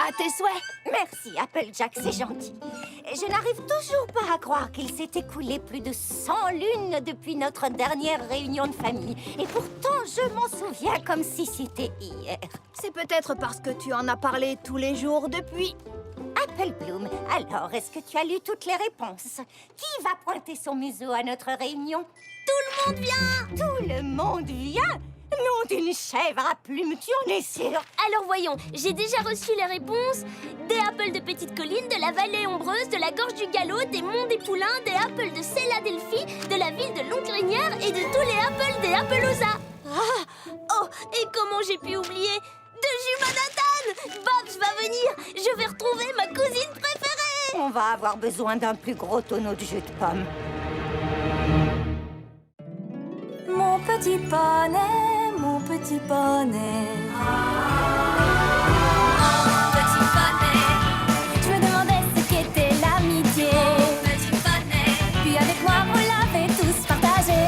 À tes souhaits. Merci, Applejack, c'est gentil. Je n'arrive toujours pas à croire qu'il s'est écoulé plus de 100 lunes depuis notre dernière réunion de famille. Et pourtant, je m'en souviens comme si c'était hier. C'est peut-être parce que tu en as parlé tous les jours depuis. Apple Bloom, alors, est-ce que tu as lu toutes les réponses? Qui va pointer son museau à notre réunion? Tout le monde vient! Tout le monde vient? Nom d'une chèvre à plumes, tu en es sûre? Alors voyons, j'ai déjà reçu les réponses des Apples de Petite Colline, de la vallée ombreuse, de la gorge du Galop, des monts des Poulains, des Apples de Céladelphie, de la ville de Longrinière et de tous les Apples des Appaloosa. Oh, et comment j'ai pu oublier de jus Manhattan! Babs va venir! Je vais retrouver ma cousine préférée! On va avoir besoin d'un plus gros tonneau de jus de pomme. Mon petit poney, mon petit poney. Mon petit poney. Je me demandais ce qu'était l'amitié. Mon petit poney. Puis avec moi, vous l'avez tous partagé.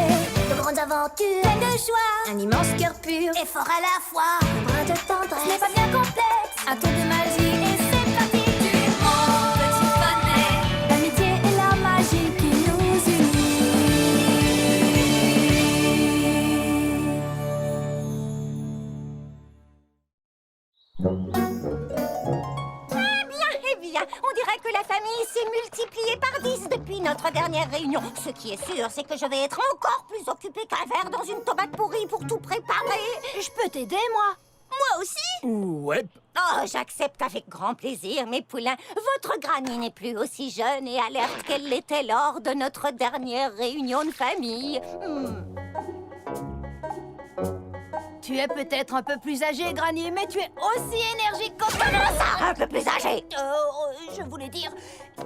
De grandes aventures, Plein de joie, un immense cœur pur et fort à la fois. un brin de Ce tendresse. n'est pas bien complexe, un tour de magie et c'est parti. Mon petit poney. L'amitié et la magie qui nous unit. Eh bien, on dirait que la famille s'est multipliée par 10 depuis notre dernière réunion. Ce qui est sûr, c'est que je vais être encore plus occupée qu'un verre dans une tomate pourrie pour tout préparer. Je peux t'aider, moi? Moi aussi! Ouais. Oh, j'accepte avec grand plaisir, mes poulains. Votre Granny n'est plus aussi jeune et alerte qu'elle l'était lors de notre dernière réunion de famille. Tu es peut-être un peu plus âgée, Granny, mais tu es aussi énergique qu'en Comment ça, un peu plus âgé? Je voulais dire...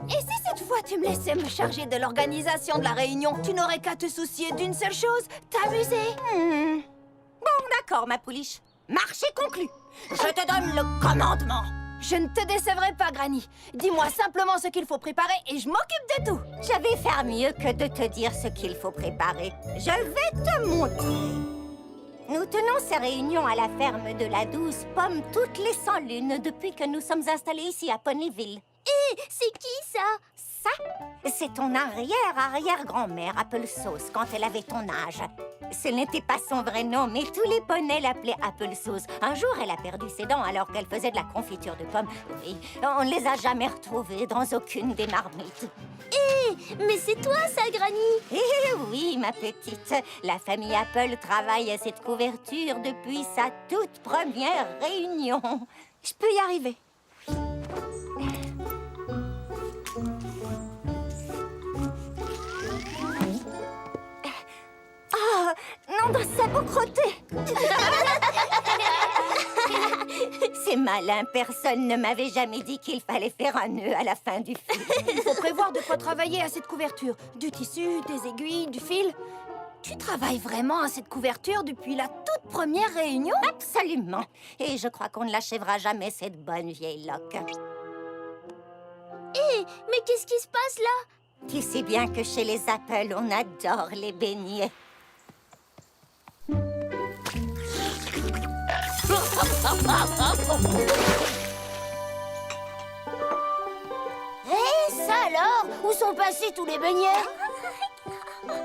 Et si cette fois tu me laissais me charger de l'organisation de la réunion? Tu n'aurais qu'à te soucier d'une seule chose, t'amuser. Bon, d'accord, ma pouliche. Marché conclu. Je te donne le commandement. Je ne te décevrai pas, Granny. Dis-moi simplement ce qu'il faut préparer et je m'occupe de tout. Je vais faire mieux que de te dire ce qu'il faut préparer. Je vais te montrer. Nous tenons ces réunions à la ferme de la Douce Pomme toutes les 100 lunes depuis que nous sommes installés ici à Ponyville. C'est qui ça? Ça, c'est ton arrière-arrière-grand-mère Applesauce quand elle avait ton âge. Ce n'était pas son vrai nom, mais tous les poneys l'appelaient Applesauce. Un jour, elle a perdu ses dents alors qu'elle faisait de la confiture de pommes. Oui, on ne les a jamais retrouvées dans aucune des marmites. Mais c'est toi ça, Granny! Eh oui, ma petite, la famille Apple travaille à cette couverture depuis sa toute première réunion. Je peux y arriver. Oh, non, dans sa peau crottée. C'est malin, personne ne m'avait jamais dit qu'il fallait faire un nœud à la fin du fil. Il faut prévoir de quoi travailler à cette couverture. Du tissu, des aiguilles, du fil. Tu travailles vraiment à cette couverture depuis la toute première réunion? Absolument. Et je crois qu'on ne l'achèvera jamais, cette bonne vieille loque. Mais qu'est-ce qui se passe là? Tu sais bien que chez les Apples, on adore les beignets. Ça alors? Où sont passés tous les beignets?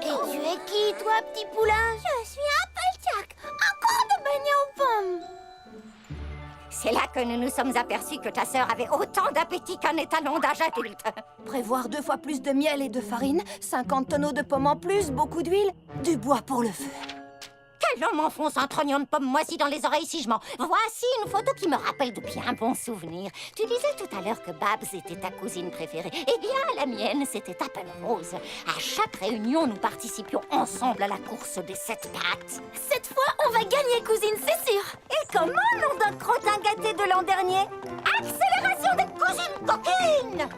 Et tu es qui, toi, petit poulain? Je suis Applejack. Encore de beignets aux pommes. C'est là que nous nous sommes aperçus que ta sœur avait autant d'appétit qu'un étalon d'âge adulte. Prévoir 2 fois plus de miel et de farine, 50 tonneaux de pommes en plus, beaucoup d'huile, du bois pour le feu. Quel homme enfonce un trognon de pomme moisie dans les oreilles si je mens? Voici une photo qui me rappelle de bien bons souvenirs. Tu disais tout à l'heure que Babs était ta cousine préférée. Eh bien, la mienne, c'était Apple Rose. À chaque réunion, nous participions ensemble à la course des 7 pattes. Cette fois, on va gagner, cousine, c'est sûr. Et comment nom d'un crottin gâté de l'an dernier? Accélération des cousines coquines!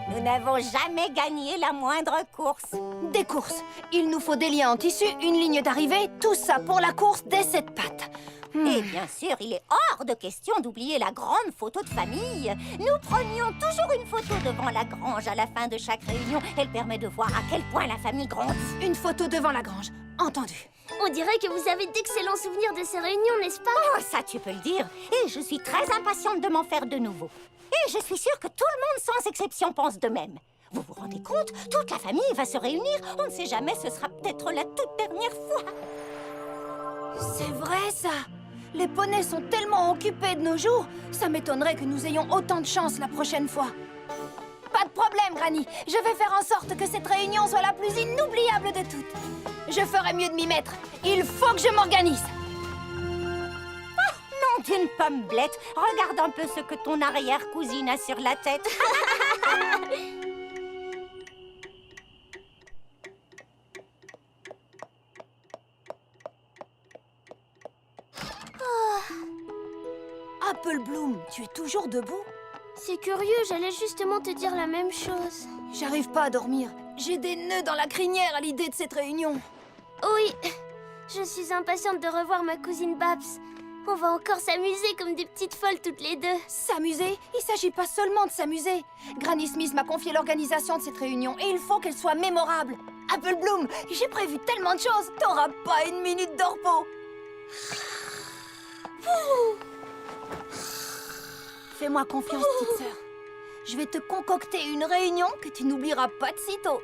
Nous n'avons jamais gagné la moindre course. Des courses. Il nous faut des liens en tissu, une ligne d'arrivée, tout ça pour la course des 7 pattes. Et bien sûr, il est hors de question d'oublier la grande photo de famille. Nous prenions toujours une photo devant la grange à la fin de chaque réunion. Elle permet de voir à quel point la famille grandit. Une photo devant la grange. Entendu. On dirait que vous avez d'excellents souvenirs de ces réunions, n'est-ce pas? Oh, ça tu peux le dire. Et je suis très impatiente de m'en faire de nouveau. Et je suis sûre que tout le monde, sans exception, pense de même. Vous vous rendez compte? Toute la famille va se réunir. On ne sait jamais, ce sera peut-être la toute dernière fois. C'est vrai, ça. Les poneys sont tellement occupés de nos jours, ça m'étonnerait que nous ayons autant de chance la prochaine fois. Pas de problème, Granny. Je vais faire en sorte que cette réunion soit la plus inoubliable de toutes. Je ferai mieux de m'y mettre. Il faut que je m'organise. Nom d'une pommelette. Regarde un peu ce que ton arrière-cousine a sur la tête. Apple Bloom, tu es toujours debout? C'est curieux, j'allais justement te dire la même chose. J'arrive pas à dormir. J'ai des nœuds dans la crinière à l'idée de cette réunion. Oui, je suis impatiente de revoir ma cousine Babs. On va encore s'amuser comme des petites folles toutes les deux. S'amuser? Il s'agit pas seulement de s'amuser. Granny Smith m'a confié l'organisation de cette réunion et il faut qu'elle soit mémorable. Apple Bloom, j'ai prévu tellement de choses. T'auras pas une minute de repos. Fais-moi confiance, petite sœur. Je vais te concocter une réunion que tu n'oublieras pas de sitôt.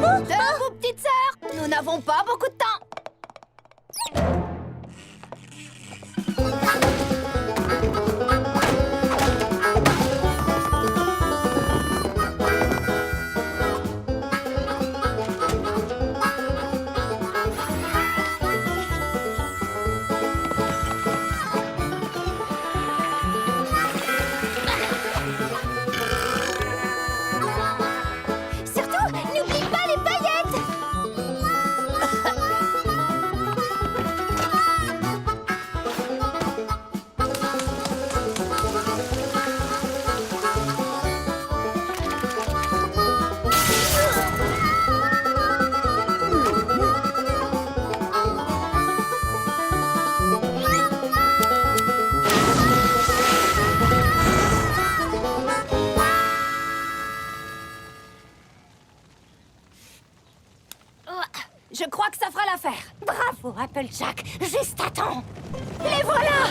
Debout, petite sœur. Nous n'avons pas beaucoup de temps. Surtout, n'oublie pas les paillettes. Je crois que ça fera l'affaire. Bravo, Applejack. Juste à temps. Les voilà!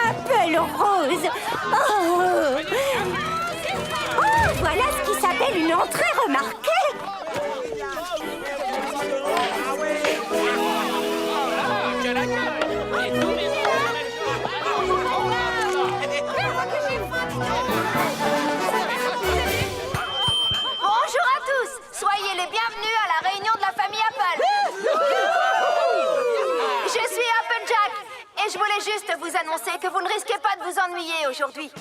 Apple Rose. Oh. Oh, voilà ce qui s'appelle une entrée remarquée. Bonjour à tous! Soyez les bienvenus à la réunion de la famille Apple. Je suis Applejack et je voulais juste vous annoncer que vous ne risquez pas de vous ennuyer aujourd'hui.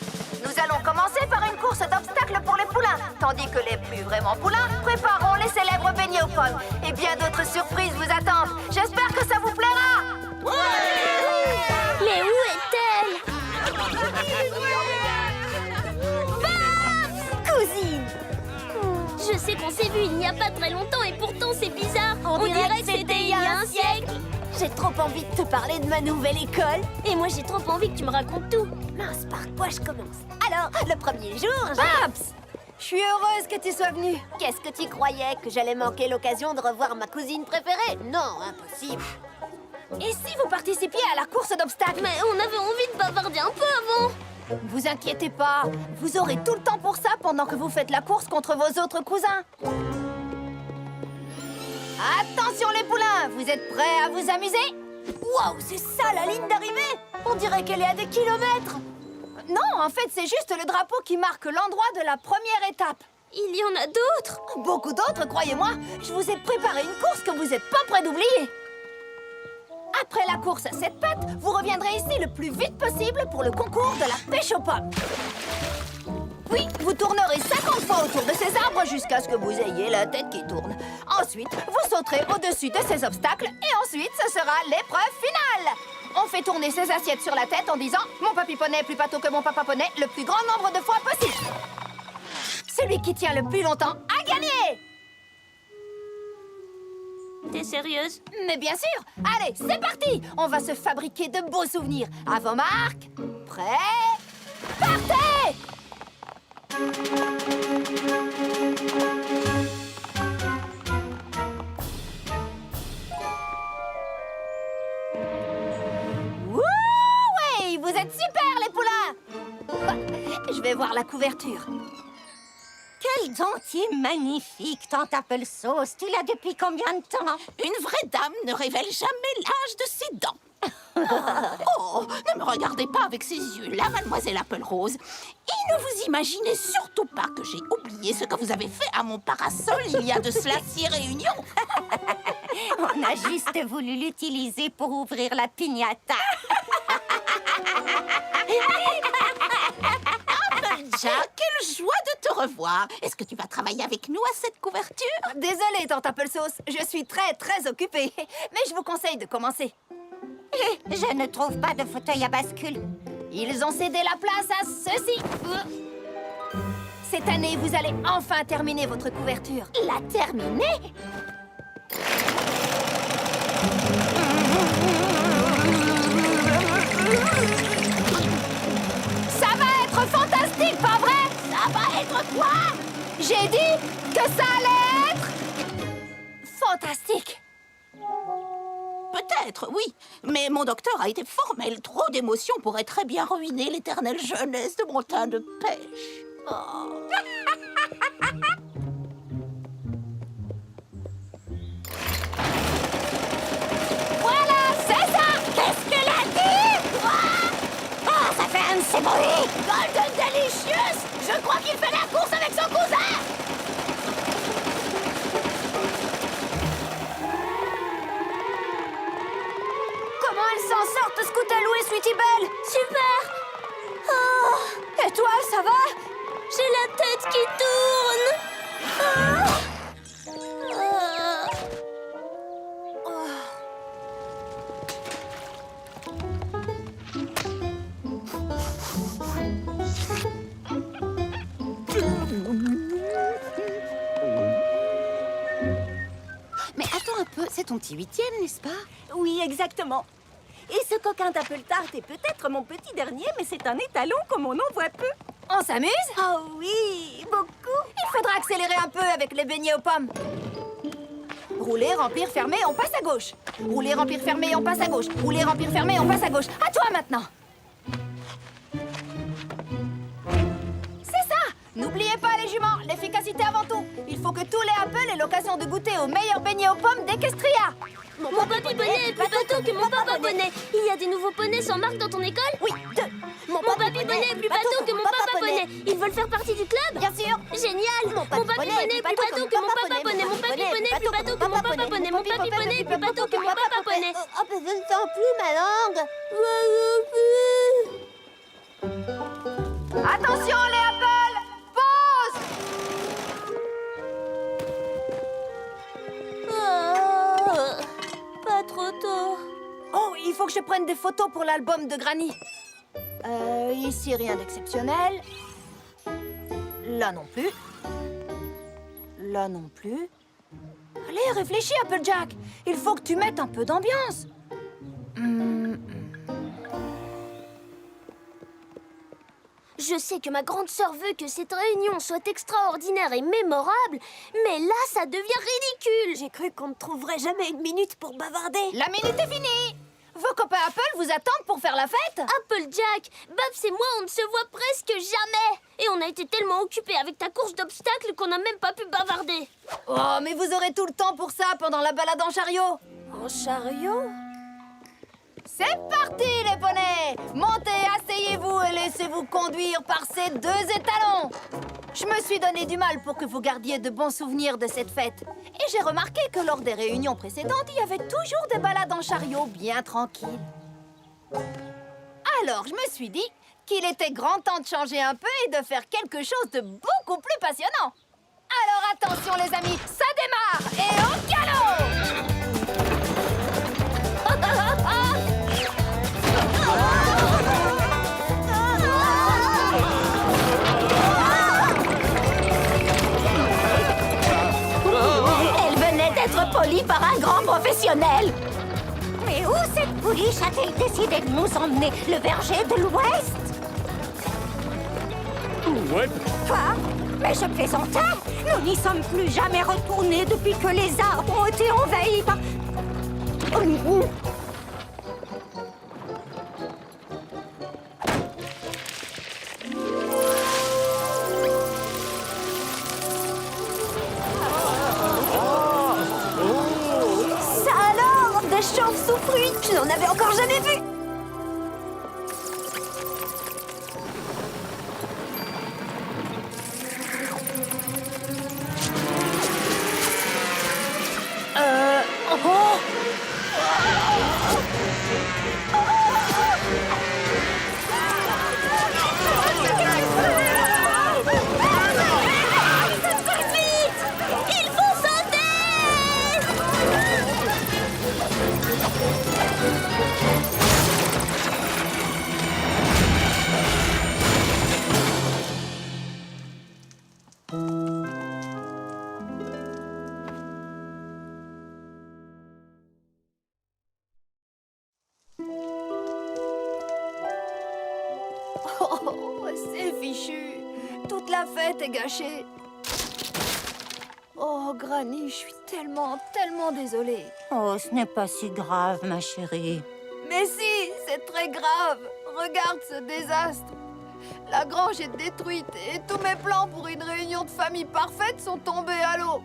Nous allons commencer par une course d'obstacles pour les poulains, tandis que les plus vraiment poulains prépareront les célèbres beignets aux pommes. Et bien d'autres surprises vous attendent. J'espère que ça vous plaira. Mais où est-elle? Cousine. Je sais qu'on s'est vu il n'y a pas très longtemps et pourtant c'est bizarre. On dirait que c'était il y a un siècle. J'ai trop envie de te parler de ma nouvelle école. Et moi j'ai trop envie que tu me racontes tout. Mince, par quoi je commence? Alors, le premier jour, Babs! Je suis heureuse que tu sois venue. Qu'est-ce que tu croyais? Que j'allais manquer l'occasion de revoir ma cousine préférée? Non, impossible. Et si vous participiez à la course d'obstacles? Mais on avait envie de bavarder un peu avant. Vous inquiétez pas, vous aurez tout le temps pour ça pendant que vous faites la course contre vos autres cousins. Attention les poulains, vous êtes prêts à vous amuser? Waouh, c'est ça la ligne d'arrivée? On dirait qu'elle est à des kilomètres. Non, en fait, c'est juste le drapeau qui marque l'endroit de la première étape. Il y en a d'autres. Beaucoup d'autres, croyez-moi. Je vous ai préparé une course que vous n'êtes pas prêts d'oublier. Après la course à 7 pattes, vous reviendrez ici le plus vite possible pour le concours de la pêche aux pommes. Puis, vous tournerez 50 fois autour de ces arbres jusqu'à ce que vous ayez la tête qui tourne. Ensuite, vous sauterez au-dessus de ces obstacles et ensuite, ce sera l'épreuve finale. On fait tourner ces assiettes sur la tête en disant « Mon papy poney est plus pâteau que mon papa poney le plus grand nombre de fois possible. » Celui qui tient le plus longtemps a gagné! T'es sérieuse? Mais bien sûr! Allez, c'est parti! On va se fabriquer de beaux souvenirs. À vos marques, prêts, partez! Wouh! Vous êtes super, les poulains! Je vais voir la couverture. Quel dentier magnifique, tante Applesauce. Tu l'as depuis combien de temps? Une vraie dame ne révèle jamais l'âge de ses dents. Oh, ne me regardez pas avec ces yeux-là, mademoiselle Apple Rose. Et ne vous imaginez surtout pas que j'ai oublié ce que vous avez fait à mon parasol il y a de cela 6 réunions. On a juste voulu l'utiliser pour ouvrir la piñata. Jack, quelle joie de te revoir. Est-ce que tu vas travailler avec nous à cette couverture? Désolée, tante Applesauce, je suis très occupée. Mais je vous conseille de commencer. Je ne trouve pas de fauteuil à bascule. Ils ont cédé la place à ceux-ci. Cette année, vous allez enfin terminer votre couverture. La terminer? Ça va être fantastique, pas vrai? Ça va être quoi? J'ai dit que ça allait être fantastique. Peut-être, oui. Mais mon docteur a été formel. Trop d'émotions pourraient très bien ruiner l'éternelle jeunesse de mon teint de pêche. Oh. Voilà, c'est ça. Qu'est-ce qu'elle a dit? Ah, ça fait un de ces bruits. Golden Delicious, je crois qu'il fait la course avec son cousin. Comment elles s'en sortent, Scootaloo et Sweetie Belle? Super! Et toi, ça va? J'ai la tête qui tourne! Mais attends un peu, c'est ton petit 8e, n'est-ce pas? Oui, exactement. Et ce coquin d'Apple Tart est peut-être mon petit dernier, mais c'est un étalon comme on en voit peu. On s'amuse? Oh oui, beaucoup. Il faudra accélérer un peu avec les beignets aux pommes. Rouler, remplir, fermer, on passe à gauche. Rouler, remplir, fermer, on passe à gauche. Rouler, remplir, fermer, on passe à gauche. À toi maintenant. C'est ça. N'oubliez pas les juments, l'efficacité avant tout. Il faut que tous les Apple aient l'occasion de goûter aux meilleurs beignets aux pommes d'Equestria. Mon papy poney est plus bateau que mon papa poney. Il y a des nouveaux poneys sans marque dans ton école? Oui, 2. Mon papy poney est plus bateau que mon papa poney. Ils veulent faire partie du club? Bien sûr. Génial! Mon papy poney est plus bateau que mon papa poney. Mon papy poney est plus bateau que mon papa poney. Mon papy poney est plus bateau que mon papa poney. Oh, je ne sens plus ma langue. Attention les Apple. Pause. Pas trop tôt. Oh, il faut que je prenne des photos pour l'album de Granny. Ici, rien d'exceptionnel. Là non plus. Là non plus. Allez, réfléchis, Applejack. Il faut que tu mettes un peu d'ambiance. Je sais que ma grande sœur veut que cette réunion soit extraordinaire et mémorable, mais là, ça devient ridicule. J'ai cru qu'on ne trouverait jamais une minute pour bavarder. La minute est finie. Vos copains Apple vous attendent pour faire la fête? Applejack, Babs et moi, on ne se voit presque jamais. Et on a été tellement occupés avec ta course d'obstacles qu'on n'a même pas pu bavarder. Oh, mais vous aurez tout le temps pour ça pendant la balade en chariot. En chariot? C'est parti, les poneys! Montez, asseyez-vous et laissez-vous conduire par ces 2 étalons. Je me suis donné du mal pour que vous gardiez de bons souvenirs de cette fête. Et j'ai remarqué que lors des réunions précédentes, il y avait toujours des balades en chariot bien tranquilles. Alors, je me suis dit qu'il était grand temps de changer un peu et de faire quelque chose de beaucoup plus passionnant. Alors attention les amis, ça démarre et au galop! Elle venait d'être polie par un grand professionnel. Mais où cette pouliche a-t-elle décidé de nous emmener? Le verger de l'Ouest? Ouais. Quoi? Mais je plaisantais. Nous n'y sommes plus jamais retournés depuis que les arbres ont été envahis par... Ça alors? Des chauves-souffles? Je n'en avais encore jamais vu. Il faut sauter! Oh, c'est fichu. Toute la fête est gâchée. Oh, Granny, je suis tellement désolée. Oh, ce n'est pas si grave, ma chérie. Mais si, c'est très grave. Regarde ce désastre. La grange est détruite et tous mes plans pour une réunion de famille parfaite sont tombés à l'eau.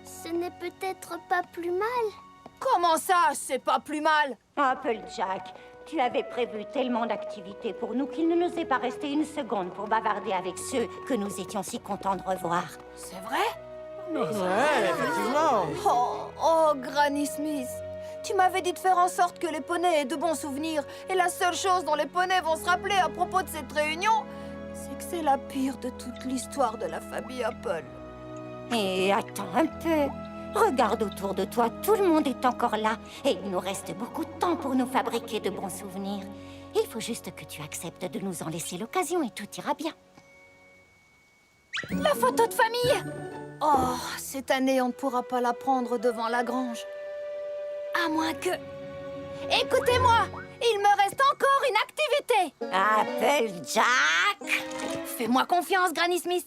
Ce n'est peut-être pas plus mal. Comment ça, c'est pas plus mal? Applejack, tu avais prévu tellement d'activités pour nous qu'il ne nous est pas resté une seconde pour bavarder avec ceux que nous étions si contents de revoir. C'est vrai? Ouais, effectivement. Oh, Granny Smith. Tu m'avais dit de faire en sorte que les poneys aient de bons souvenirs. Et la seule chose dont les poneys vont se rappeler à propos de cette réunion, c'est que c'est la pire de toute l'histoire de la famille Apple. Et attends un peu. Regarde autour de toi, tout le monde est encore là. Et il nous reste beaucoup de temps pour nous fabriquer de bons souvenirs. Il faut juste que tu acceptes de nous en laisser l'occasion et tout ira bien. La photo de famille! Oh, cette année, on ne pourra pas la prendre devant la grange. À moins que... Écoutez-moi! Il me reste encore une activité! Applejack! Fais-moi confiance, Granny Smith.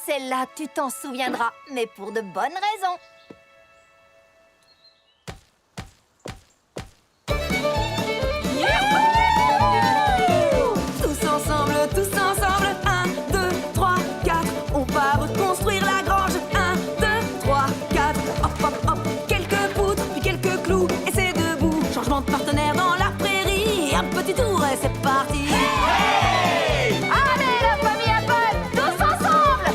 Celle-là, tu t'en souviendras, mais pour de bonnes raisons. Tous ensemble, 1, 2, 3, 4. On va reconstruire la grange. 1, 2, 3, 4. Hop, hop, hop. Quelques poutres, puis quelques clous, et c'est debout. Changement de partenaire dans la prairie. Un petit tour et c'est parti. Allez, la famille Apple, tous ensemble!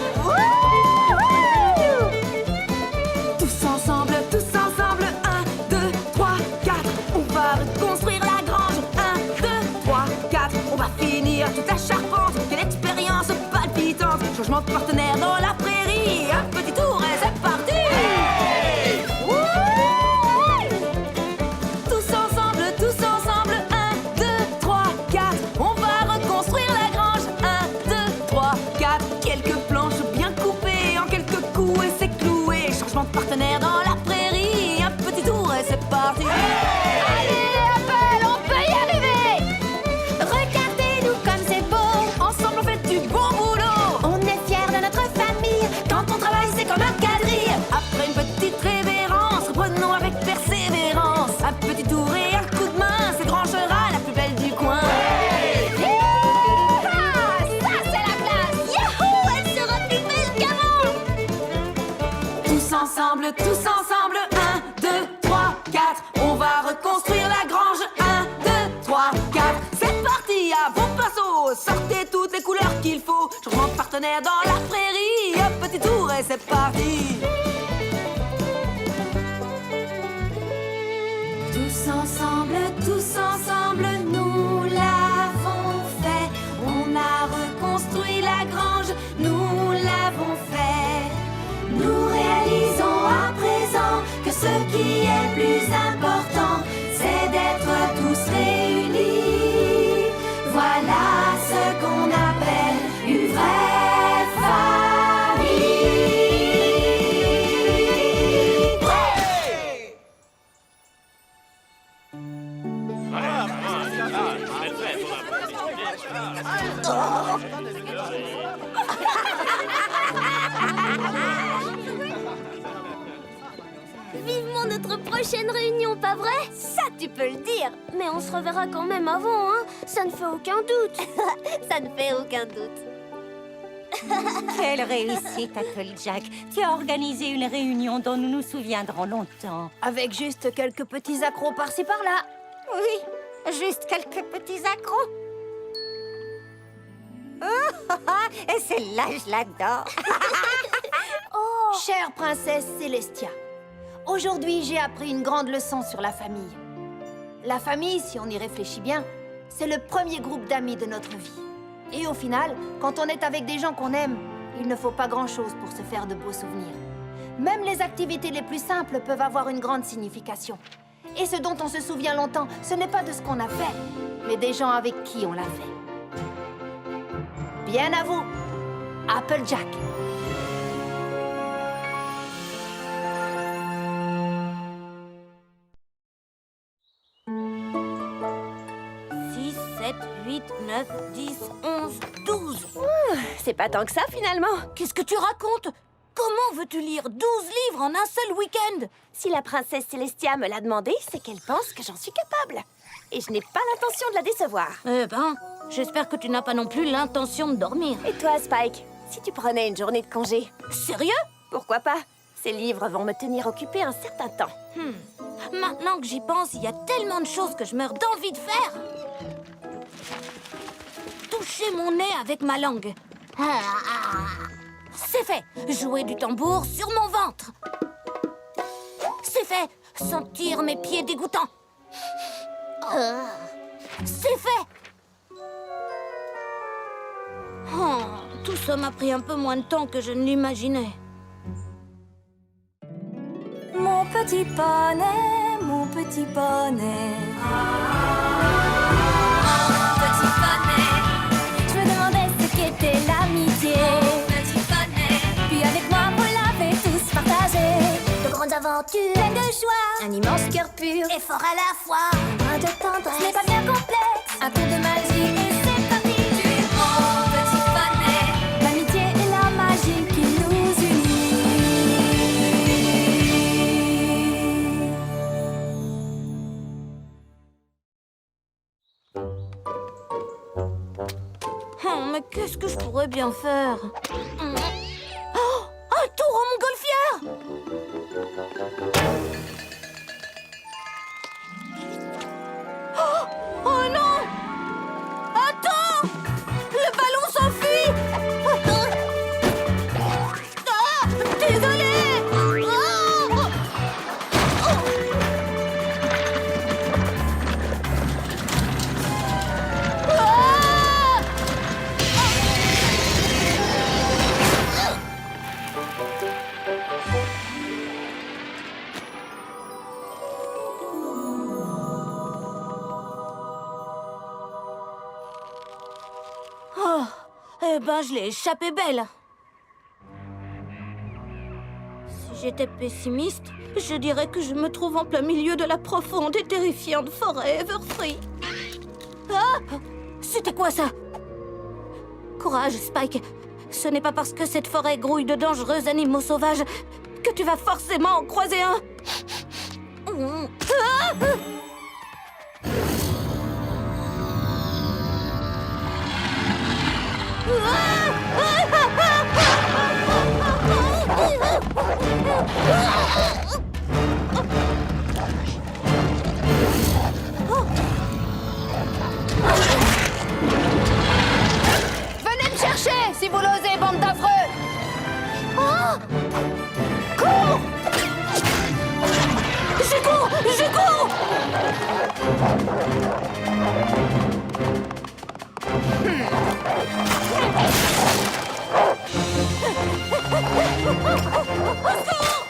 Tous ensemble, 1, 2, 3, 4. On va reconstruire la grange. 1, 2, 3, 4. On va finir toute la charpente. Quelle expérience palpitante. Changement de partenaire dans la prairie. Un petit tour et c'est parti. Tous ensemble, 1, 2, 3, 4. On va reconstruire la grange. 1, 2, 3, 4. Quelques planches bien coupées en quelques coups et c'est cloué. Changement de partenaire dans la prairie. Un petit tour et c'est parti. Allez, Apple, on peut y arriver! Regardez-nous comme c'est beau. Ensemble on fait du bon boulot. On est fiers de notre famille. Quand on travaille c'est comme un quadrille. Après une petite révérence, reprenons avec persévérance. Un petit tour et un coup de main, c'est Grangera la plus belle du coin. Ah, ça, c'est la classe! Yahoo! Elle sera plus belle qu'avant! Tous ensemble, 1, 2, 3, 4. On va reconstruire la grange. 1, 2, 3, 4. C'est parti, à vos pinceaux. Sortez toutes les couleurs qu'il faut. Changement de partenaire dans la prairie. Un petit tour et c'est parti. Tous ensemble, nous l'avons fait. On Ce qui est plus important, c'est d'être tous réunis. Voilà ce qu'on appelle une vraie famille. Vivement notre prochaine réunion, pas vrai? Ça, tu peux le dire. Mais on se reverra quand même avant, hein? Ça ne fait aucun doute. Ça ne fait aucun doute. Quelle réussite, Applejack. Tu as organisé une réunion dont nous nous souviendrons longtemps. Avec juste quelques petits accros par-ci par-là. Oui, juste quelques petits accros. Et celle-là, je l'adore. Chère princesse Célestia, aujourd'hui j'ai appris une grande leçon sur la famille. La famille, si on y réfléchit bien, c'est le premier groupe d'amis de notre vie. Et au final, quand on est avec des gens qu'on aime, il ne faut pas grand-chose pour se faire de beaux souvenirs. Même les activités les plus simples peuvent avoir une grande signification. Et ce dont on se souvient longtemps, ce n'est pas de ce qu'on a fait, mais des gens avec qui on l'a fait. Bien à vous, Applejack. C'est pas tant que ça, finalement. Qu'est-ce que tu racontes? Comment veux-tu lire 12 livres en un seul week-end? Si la princesse Célestia me l'a demandé, c'est qu'elle pense que j'en suis capable. Et je n'ai pas l'intention de la décevoir. Eh ben, j'espère que tu n'as pas non plus l'intention de dormir. Et toi, Spike, si tu prenais une journée de congé? Sérieux? Pourquoi pas? Ces livres vont me tenir occupée un certain temps. Maintenant que j'y pense, il y a tellement de choses que je meurs d'envie de faire. Toucher mon nez avec ma langue. C'est fait. Jouer du tambour sur mon ventre. C'est fait. Sentir mes pieds dégoûtants. C'est fait. Tout ça m'a pris un peu moins de temps que je ne l'imaginais. Mon petit poney, mon petit poney. Mon petit poney. Je me demandais ce qu'était l'amitié. Mon petit poney. Puis avec moi, vous l'avez tous partagé. De grandes aventures, pleines de joie. Un immense cœur pur et fort à la fois. Un brin de tendresse. Ce n'est pas bien complexe. Un tour de magie et c'est parti. Tu es mon petit poney. L'amitié et la magie qui nous unit. Mais qu'est-ce que je pourrais bien faire? Oh, un tour en montgolfière! Oh non! Attends! Le ballon s'enfuit! Ah, désolée! Eh ben, je l'ai échappé belle. Si j'étais pessimiste, je dirais que je me trouve en plein milieu de la profonde et terrifiante forêt Everfree. Ah! C'était quoi ça? Courage, Spike. Ce n'est pas parce que cette forêt grouille de dangereux animaux sauvages que tu vas forcément en croiser un. Ah! Venez me chercher si vous l'osez, bande d'affreux! Cours! Je cours! Je cours! Au secours!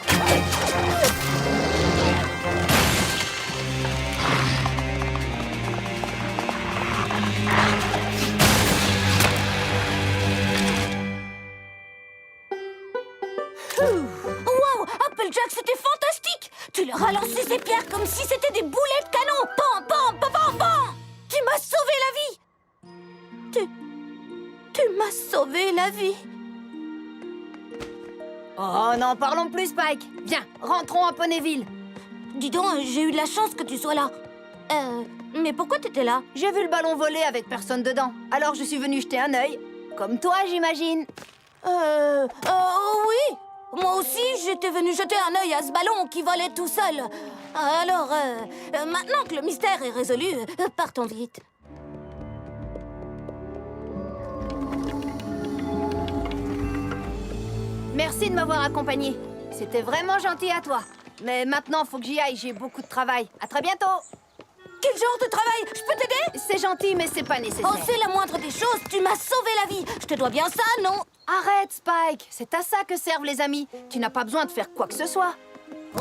Wow, Applejack, c'était fantastique! Tu leur as lancé ces pierres comme si c'était des boulets de canon! Pam, pam, pam, pam, pam! Tu m'as sauvé la vie! Tu m'as sauvé la vie! Oh, n'en parlons plus, Spike. Viens, rentrons à Ponyville. Dis donc, j'ai eu de la chance que tu sois là. Mais pourquoi t'étais là? J'ai vu le ballon voler avec personne dedans. Alors je suis venue jeter un œil. Comme toi, j'imagine. Oui! Moi aussi, j'étais venue jeter un œil à ce ballon qui volait tout seul. Alors, maintenant que le mystère est résolu, partons vite. Merci de m'avoir accompagné. C'était vraiment gentil à toi. Mais maintenant, faut que j'y aille, j'ai beaucoup de travail. À très bientôt. Quel genre de travail? Je peux t'aider? C'est gentil, mais c'est pas nécessaire. Oh, c'est la moindre des choses. Tu m'as sauvé la vie. Je te dois bien ça, non? Arrête, Spike. C'est à ça que servent les amis. Tu n'as pas besoin de faire quoi que ce soit.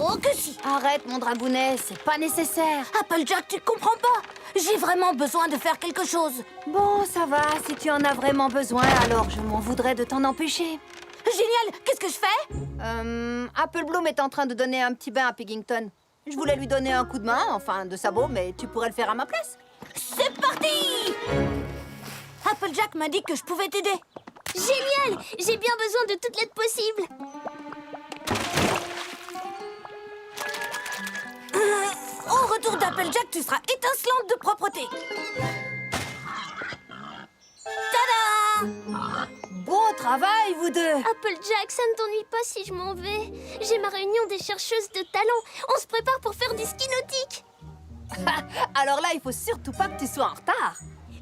Oh que si. Arrête, mon dragounet, c'est pas nécessaire. Applejack, tu comprends pas? J'ai vraiment besoin de faire quelque chose. Bon, ça va. Si tu en as vraiment besoin, alors je m'en voudrais de t'en empêcher. Génial. Qu'est-ce que je fais? Apple Bloom est en train de donner un petit bain à Piggington. Je voulais lui donner un coup de main, enfin de sabot, mais tu pourrais le faire à ma place. C'est parti! Applejack m'a dit que je pouvais t'aider. Génial! J'ai bien besoin de toute l'aide possible. Au retour d'Applejack, tu seras étincelante de propreté. Tada! Bon travail, vous deux. Applejack, ça ne t'ennuie pas si je m'en vais? J'ai ma réunion des chercheuses de talent. On se prépare pour faire du ski nautique. Alors là, il faut surtout pas que tu sois en retard.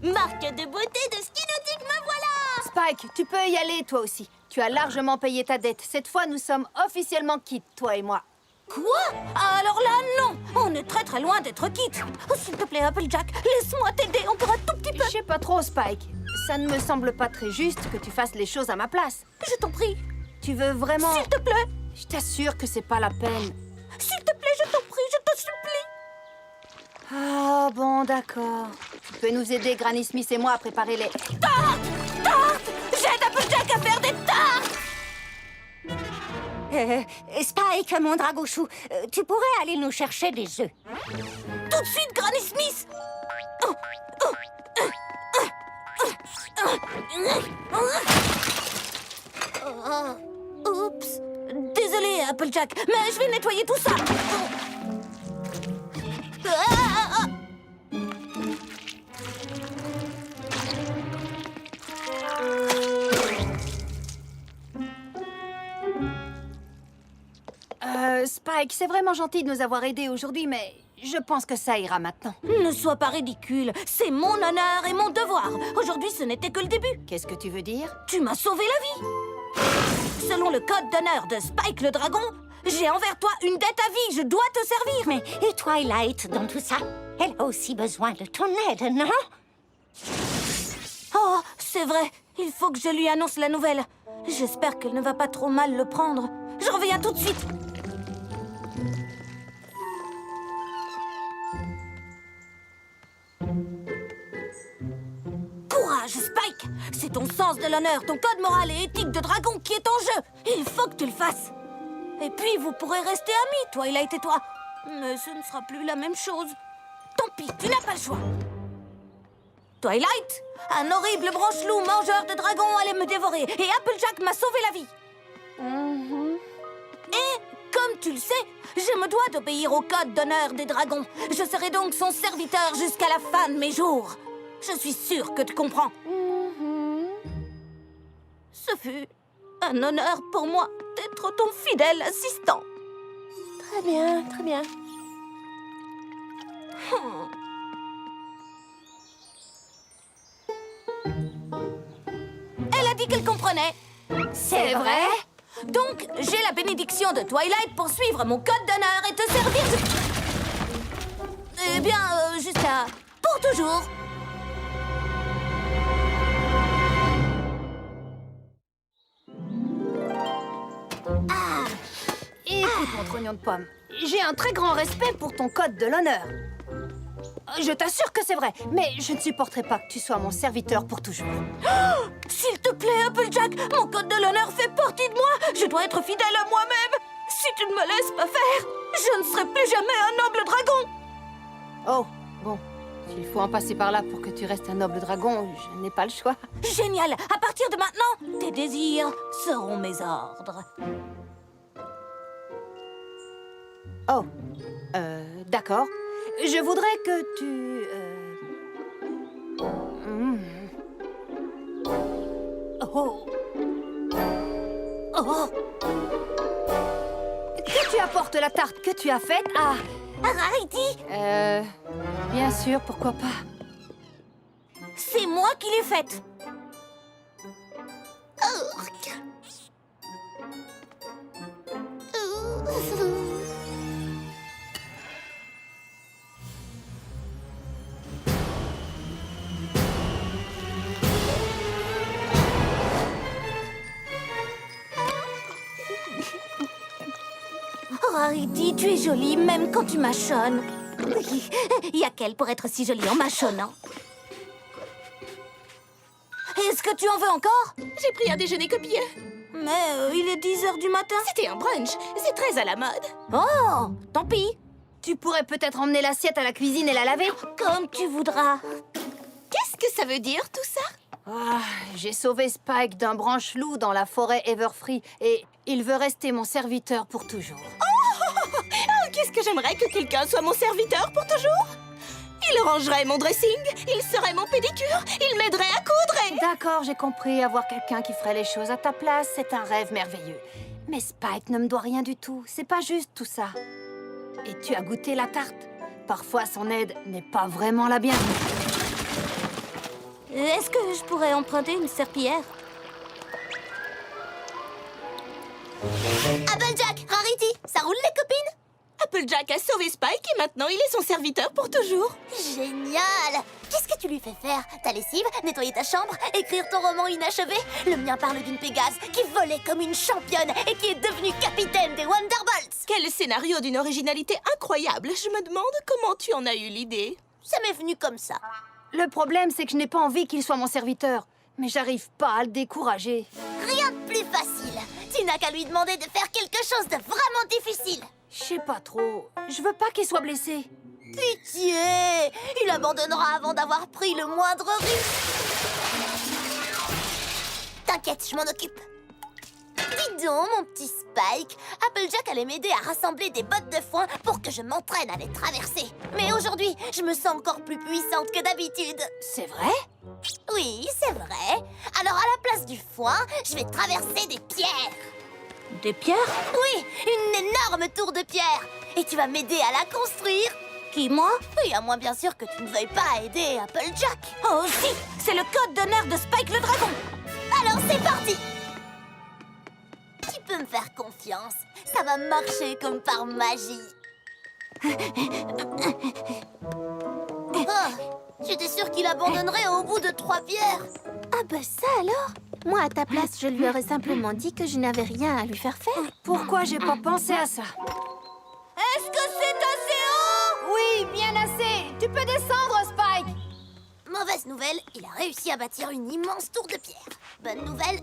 Marque de beauté de ski nautique, me voilà! Spike, tu peux y aller, toi aussi. Tu as largement payé ta dette. Cette fois, nous sommes officiellement quittes, toi et moi. Quoi? Alors là, non! On est très très loin d'être quittes. Oh, s'il te plaît, Applejack, laisse-moi t'aider encore un tout petit peu. Je sais pas trop, Spike. Ça ne me semble pas très juste que tu fasses les choses à ma place. Je t'en prie. Tu veux vraiment... S'il te plaît. Je t'assure que c'est pas la peine. S'il te plaît, je t'en prie, je te supplie. Ah, bon, d'accord. Tu peux nous aider, Granny Smith et moi, à préparer les... Tarte! Tarte! J'aide Applejack à faire des tartes! Spike, mon dragochou, tu pourrais aller nous chercher des œufs. Tout de suite, Granny Smith! Oups! Désolé, Applejack, mais je vais nettoyer tout ça. Spike, c'est vraiment gentil de nous avoir aidés aujourd'hui, mais je pense que ça ira maintenant. Ne sois pas ridicule, c'est mon honneur et mon devoir. Aujourd'hui, ce n'était que le début. Qu'est-ce que tu veux dire? Tu m'as sauvé la vie. Selon le code d'honneur de Spike le dragon, j'ai envers toi une dette à vie, je dois te servir. Mais et Twilight dans tout ça? Elle a aussi besoin de ton aide, non? Oh, c'est vrai, il faut que je lui annonce la nouvelle. J'espère qu'elle ne va pas trop mal le prendre. Je reviens tout de suite. Courage, Spike! C'est ton sens de l'honneur, ton code moral et éthique de dragon qui est en jeu. Il faut que tu le fasses. Et puis, vous pourrez rester amis, Twilight et toi. Mais ce ne sera plus la même chose. Tant pis, tu n'as pas le choix. Twilight, un horrible branche-loup mangeur de dragons allait me dévorer et Applejack m'a sauvé la vie. Et, comme tu le sais, je me dois d'obéir au code d'honneur des dragons. Je serai donc son serviteur jusqu'à la fin de mes jours. Je suis sûre que tu comprends. Ce fut un honneur pour moi d'être ton fidèle assistant. Très bien, très bien. Elle a dit qu'elle comprenait. C'est vrai? Donc, j'ai la bénédiction de Twilight pour suivre mon code d'honneur et te servir Eh bien, jusqu'à... pour toujours. Écoute, mon trognon de pomme, j'ai un très grand respect pour ton code de l'honneur. Je t'assure que c'est vrai, mais je ne supporterai pas que tu sois mon serviteur pour toujours. S'il te plaît, Applejack, mon code de l'honneur fait partie de moi. Je dois être fidèle à moi-même. Si tu ne me laisses pas faire, je ne serai plus jamais un noble dragon. Oh, bon. S'il faut en passer par là pour que tu restes un noble dragon, je n'ai pas le choix. Génial. À partir de maintenant, tes désirs seront mes ordres. Oh, d'accord. Je voudrais que tu... Oh. Oh. Que tu apportes la tarte que tu as faite à... Rarity, bien sûr, pourquoi pas. c'est moi qui l'ai faite. Rarity, tu es jolie même quand tu mâchonnes. Y a qu'elle pour être si jolie en mâchonnant. Est-ce que tu en veux encore? J'ai pris un déjeuner copieux. Mais il est 10 h du matin. C'était un brunch. C'est très à la mode. Oh, tant pis. Tu pourrais peut-être emmener l'assiette à la cuisine et la laver. Comme tu voudras. Qu'est-ce que ça veut dire, tout ça? Ah, j'ai sauvé Spike d'un branche-loup dans la forêt Everfree et il veut rester mon serviteur pour toujours. Oh, qu'est-ce que j'aimerais que quelqu'un soit mon serviteur pour toujours? Il rangerait mon dressing, il serait mon pédicure, il m'aiderait à coudre et... D'accord, j'ai compris. Avoir quelqu'un qui ferait les choses à ta place, c'est un rêve merveilleux. Mais Spike ne me doit rien du tout. C'est pas juste tout ça. Et tu as goûté la tarte. Parfois, son aide n'est pas vraiment la bienvenue. Est-ce que je pourrais emprunter une serpillière? Applejack, Rarity, ça roule les copines? Applejack a sauvé Spike et maintenant il est son serviteur pour toujours. Génial! Qu'est-ce que tu lui fais faire? Ta lessive, nettoyer ta chambre, écrire ton roman inachevé? Le mien parle d'une Pégase qui volait comme une championne et qui est devenue capitaine des Wonderbolts! Quel scénario d'une originalité incroyable. Je me demande comment tu en as eu l'idée. Ça m'est venu comme ça. Le problème, c'est que je n'ai pas envie qu'il soit mon serviteur. Mais j'arrive pas à le décourager. Rien de plus facile. Tu n'as qu'à lui demander de faire quelque chose de vraiment difficile. Je sais pas trop. Je veux pas qu'il soit blessé. Pitié! Il abandonnera avant d'avoir pris le moindre risque. T'inquiète, je m'en occupe. Dis donc, mon petit Spike, Applejack allait m'aider à rassembler des bottes de foin pour que je m'entraîne à les traverser. Mais aujourd'hui, je me sens encore plus puissante que d'habitude. C'est vrai? Oui, c'est vrai. Alors à la place du foin, je vais traverser des pierres. Des pierres? Oui, une énorme tour de pierre. Et tu vas m'aider à la construire. Qui, moi? Oui, à moins bien sûr que tu ne veuilles pas aider Applejack. Oh si, c'est le code d'honneur de Spike le dragon. Alors c'est parti. Tu peux me faire confiance. Ça va marcher comme par magie. Oh, j'étais sûre qu'il abandonnerait au bout de 3 pierres. Ah bah ça alors? Moi à ta place, je lui aurais simplement dit que je n'avais rien à lui faire faire. Pourquoi j'ai pas pensé à ça? Est-ce que c'est assez haut? Oui, bien assez. Tu peux descendre, Spike. Mauvaise nouvelle, il a réussi à bâtir une immense tour de pierre. Bonne nouvelle,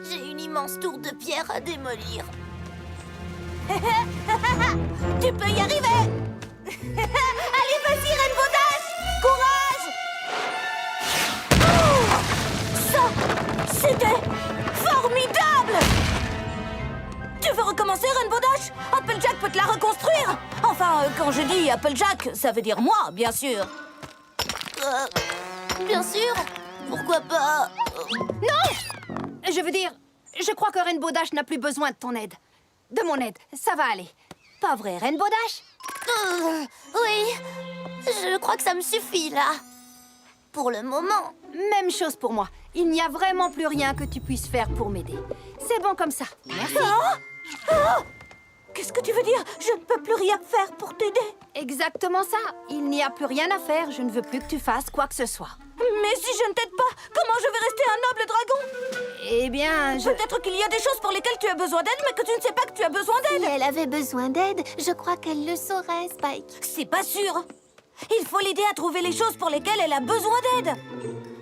j'ai une immense tour de pierre à démolir. Tu peux y arriver. Allez, vas-y, Rainbow Dash. Courage. Oh, ça, c'était formidable. Tu veux recommencer, Rainbow Dash? Applejack peut te la reconstruire. Enfin, quand je dis Applejack, ça veut dire moi, bien sûr. Bien sûr. Pourquoi pas? Je veux dire, je crois que Rainbow Dash n'a plus besoin de ton aide. De mon aide, ça va aller. Pas vrai, Rainbow Dash? Oui, je crois que ça me suffit, là. Pour le moment. Même chose pour moi. Il n'y a vraiment plus rien que tu puisses faire pour m'aider. C'est bon comme ça. Merci. Qu'est-ce que tu veux dire? Je ne peux plus rien faire pour t'aider. Exactement ça. Il n'y a plus rien à faire. Je ne veux plus que tu fasses quoi que ce soit. Mais si je ne t'aide pas, comment je vais rester un noble dragon? Eh bien, Peut-être qu'il y a des choses pour lesquelles tu as besoin d'aide, mais que tu ne sais pas que tu as besoin Si d'aide. elle avait besoin d'aide, je crois qu'elle le saurait, Spike. C'est pas sûr. Il faut l'aider à trouver les choses pour lesquelles elle a besoin d'aide.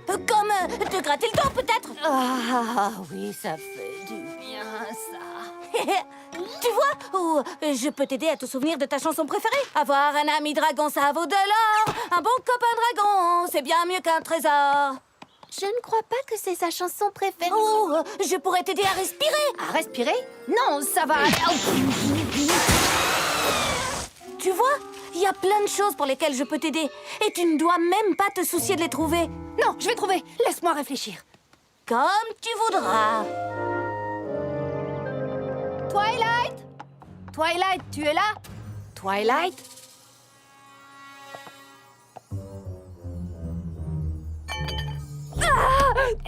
Comme te gratter le dos, peut-être. Ah oui, ça fait du bien, ça. Tu vois? Ou je peux t'aider à te souvenir de ta chanson préférée. Avoir un ami dragon, ça vaut de l'or. Un bon copain dragon, c'est bien mieux qu'un trésor. Je ne crois pas que c'est sa chanson préférée. Oh, je pourrais t'aider à respirer. À respirer? Non, ça va aller. Tu vois? Il y a plein de choses pour lesquelles je peux t'aider. Et tu ne dois même pas te soucier de les trouver. Non, je vais trouver. Laisse-moi réfléchir. Comme tu voudras. Twilight? Twilight, tu es là? Twilight?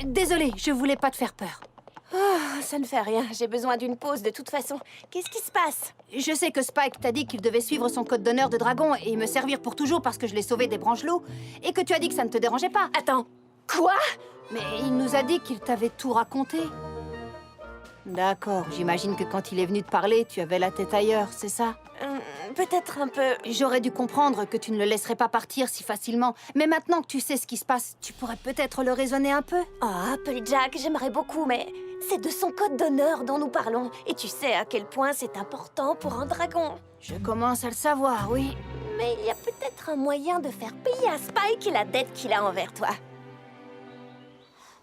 Désolée, je voulais pas te faire peur. Ça ne fait rien, j'ai besoin d'une pause de toute façon. Qu'est-ce qui se passe? Je sais que Spike t'a dit qu'il devait suivre son code d'honneur de dragon et me servir pour toujours parce que je l'ai sauvé des branches-loups et que tu as dit que ça ne te dérangeait pas. Attends, quoi? Mais il nous a dit qu'il t'avait tout raconté. D'accord, j'imagine que quand il est venu te parler, tu avais la tête ailleurs, c'est ça? Peut-être un peu... J'aurais dû comprendre que tu ne le laisserais pas partir si facilement. Mais maintenant que tu sais ce qui se passe, tu pourrais peut-être le raisonner un peu. Oh, Applejack, j'aimerais beaucoup, mais c'est de son code d'honneur dont nous parlons. Et tu sais à quel point c'est important pour un dragon. Je commence à le savoir, oui. Mais il y a peut-être un moyen de faire payer à Spike la dette qu'il a envers toi.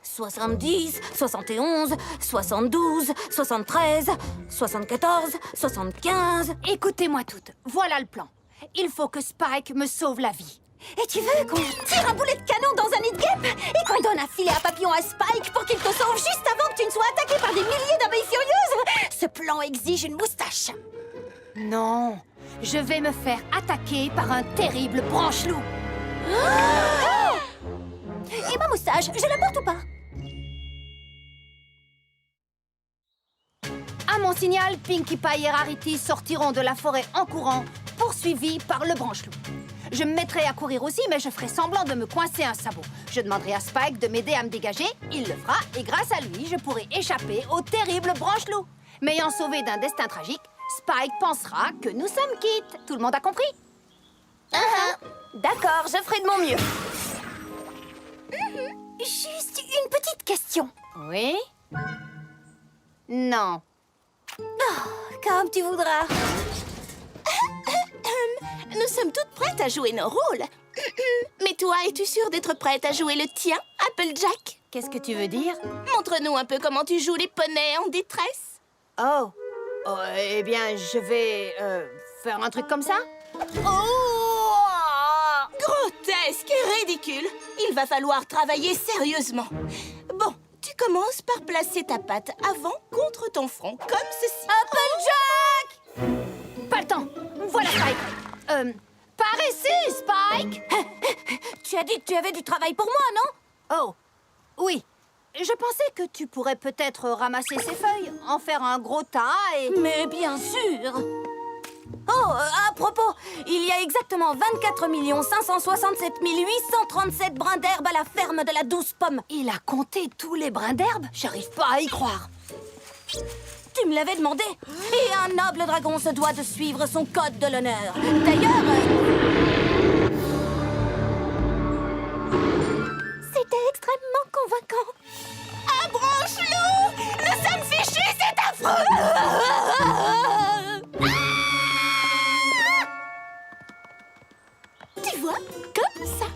70, 71, 72, 73, 74, 75... Écoutez-moi toutes, voilà le plan. Il faut que Spike me sauve la vie. Et tu veux qu'on tire un boulet de canon dans un nid de guêpe et qu'on donne un filet à papillon à Spike pour qu'il te sauve juste avant que tu ne sois attaqué par des milliers d'abeilles furieuses? Ce plan exige une moustache. Non, je vais me faire attaquer par un terrible branche-loup. Et ma moustache, je la porte ou pas? À mon signal, Pinkie Pie et Rarity sortiront de la forêt en courant, poursuivis par le branche-loup. Je me mettrai à courir aussi, mais je ferai semblant de me coincer un sabot. Je demanderai à Spike de m'aider à me dégager, il le fera, et grâce à lui, je pourrai échapper au terrible branche-loup. M'ayant sauvé d'un destin tragique, Spike pensera que nous sommes quittes. Tout le monde a compris? D'accord, je ferai de mon mieux. Juste une petite question. Oui? Non. Comme tu voudras. Nous sommes toutes prêtes à jouer nos rôles. Mais toi, es-tu sûre d'être prête à jouer le tien, Applejack? Qu'est-ce que tu veux dire? Montre-nous un peu comment tu joues les poneys en détresse. Oh, eh bien, je vais faire un truc comme ça? Grotesque et ridicule. Il va falloir travailler sérieusement. Bon, tu commences par placer ta patte avant contre ton front, comme ceci. Applejack! Pas le temps. Voilà Spike. Par ici, Spike. Tu as dit que tu avais du travail pour moi, non? Oh, oui. Je pensais que tu pourrais peut-être ramasser ces feuilles, en faire un gros tas et... Mais bien sûr! Oh, à propos, il y a exactement 24 567 837 brins d'herbe à la ferme de la Douce Pomme. Il a compté tous les brins d'herbe? J'arrive pas à y croire. Tu me l'avais demandé. Et un noble dragon se doit de suivre son code de l'honneur. D'ailleurs... C'était extrêmement convaincant. Un branche-loup! Nous sommes fichus, c'est affreux! Tu vois, comme ça.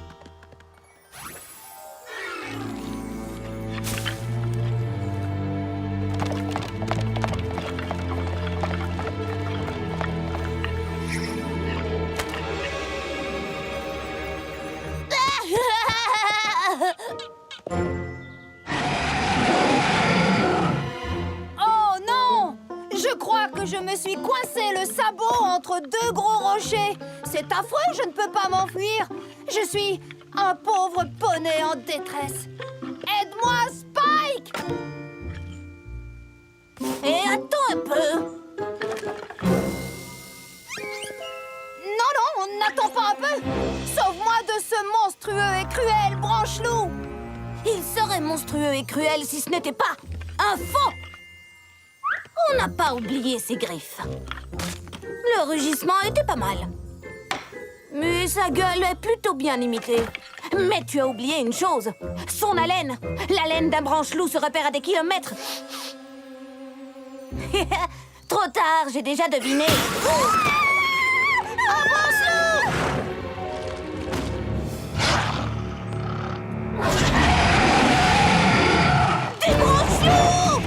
Oh non! Je crois que je me suis coincé le sabot entre deux gros rochers. C'est affreux, je ne peux pas m'enfuir. Je suis un pauvre poney en détresse. Aide-moi, Spike! Et attends un peu. Non, n'attends pas un peu. Sauve-moi de ce monstrueux et cruel branche-loup. serait monstrueux et cruel si ce n'était pas un faux. On n'a pas oublié ses griffes. Le rugissement était pas mal. Mais sa gueule est plutôt bien imitée. Mais tu as oublié une chose. Son haleine. L'haleine d'un branche-loup se repère à des kilomètres. Trop tard, j'ai déjà deviné. Un branche-loup! Des branche-loups!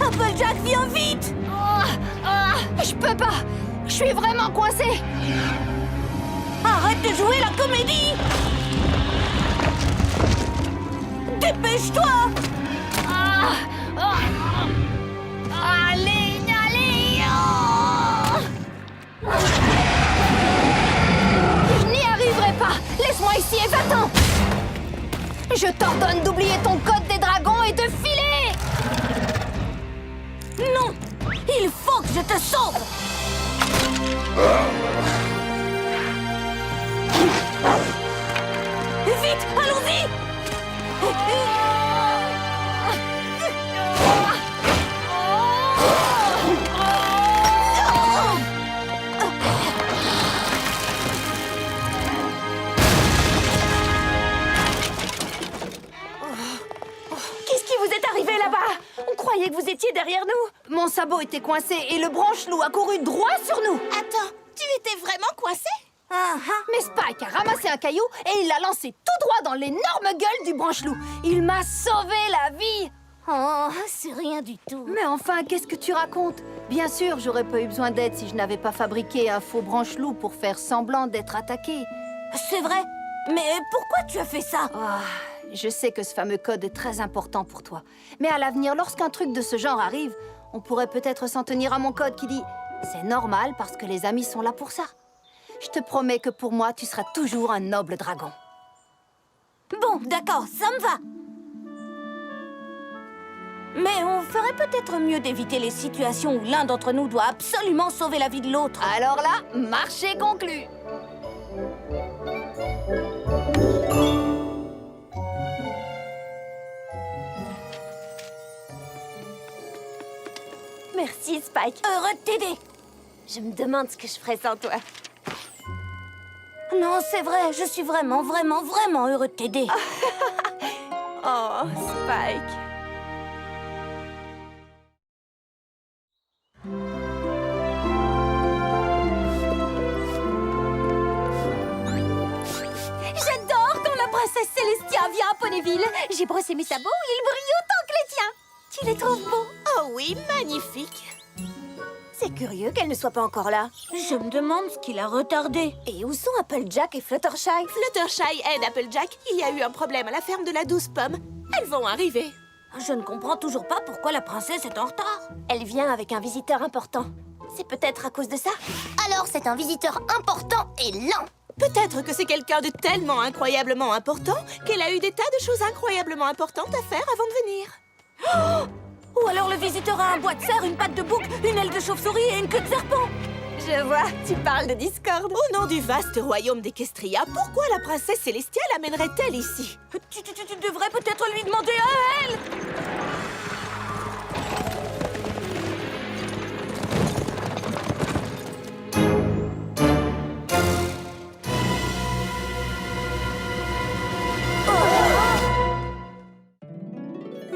Applejack, viens vite! Je peux pas. Je suis vraiment coincée. Arrête de jouer la comédie! Dépêche-toi! Allez, allez. Je n'y arriverai pas. Laisse-moi ici et va-t'en. Je t'ordonne d'oublier ton code des dragons et de filer. Non! Il faut que je te sauve! Vite, allons-y! Qu'est-ce qui vous est arrivé là-bas? On croyait que vous étiez derrière nous. Mon sabot était coincé et le branche-loup a couru droit sur nous. Attends, tu étais vraiment coincé? Mais Spike a ramassé un caillou et il l'a lancé tout droit dans l'énorme gueule du branche-loup. Il m'a sauvé la vie. Oh, c'est rien du tout. Mais enfin, qu'est-ce que tu racontes? Bien sûr, j'aurais pas eu besoin d'aide si je n'avais pas fabriqué un faux branche-loup pour faire semblant d'être attaqué. C'est vrai? Mais pourquoi tu as fait ça? Je sais que ce fameux code est très important pour toi. Mais à l'avenir, lorsqu'un truc de ce genre arrive, on pourrait peut-être s'en tenir à mon code qui dit « C'est normal parce que les amis sont là pour ça ». Je te promets que pour moi, tu seras toujours un noble dragon. Bon, d'accord, ça me va. Mais on ferait peut-être mieux d'éviter les situations où l'un d'entre nous doit absolument sauver la vie de l'autre. Alors là, marché conclu. Merci, Spike. Heureux de t'aider. Je me demande ce que je ferais sans toi. Non, c'est vrai, je suis vraiment, vraiment, vraiment heureux de t'aider. Oh, Spike. J'adore quand la princesse Célestia vient à Ponyville. J'ai brossé mes sabots, ils brillent autant que les tiens. Tu les trouves beaux? Oh oui, magnifique. C'est curieux qu'elle ne soit pas encore là. Je me demande ce qui l'a retardé. Et où sont Applejack et Fluttershy? Fluttershy aide Applejack. Il y a eu un problème à la ferme de la Douce Pomme. Elles vont arriver. Je ne comprends toujours pas pourquoi la princesse est en retard. Elle vient avec un visiteur important. C'est peut-être à cause de ça? Alors c'est un visiteur important et lent. Peut-être que c'est quelqu'un de tellement incroyablement important qu'elle a eu des tas de choses incroyablement importantes à faire avant de venir. Ou alors le visiteur a un bois de cerf, une patte de bouc, une aile de chauve-souris et une queue de serpent. Je vois, tu parles de Discord. Au nom du vaste royaume d'Equestria, pourquoi la princesse Célestia l'amènerait-elle ici? Tu devrais peut-être lui demander à elle.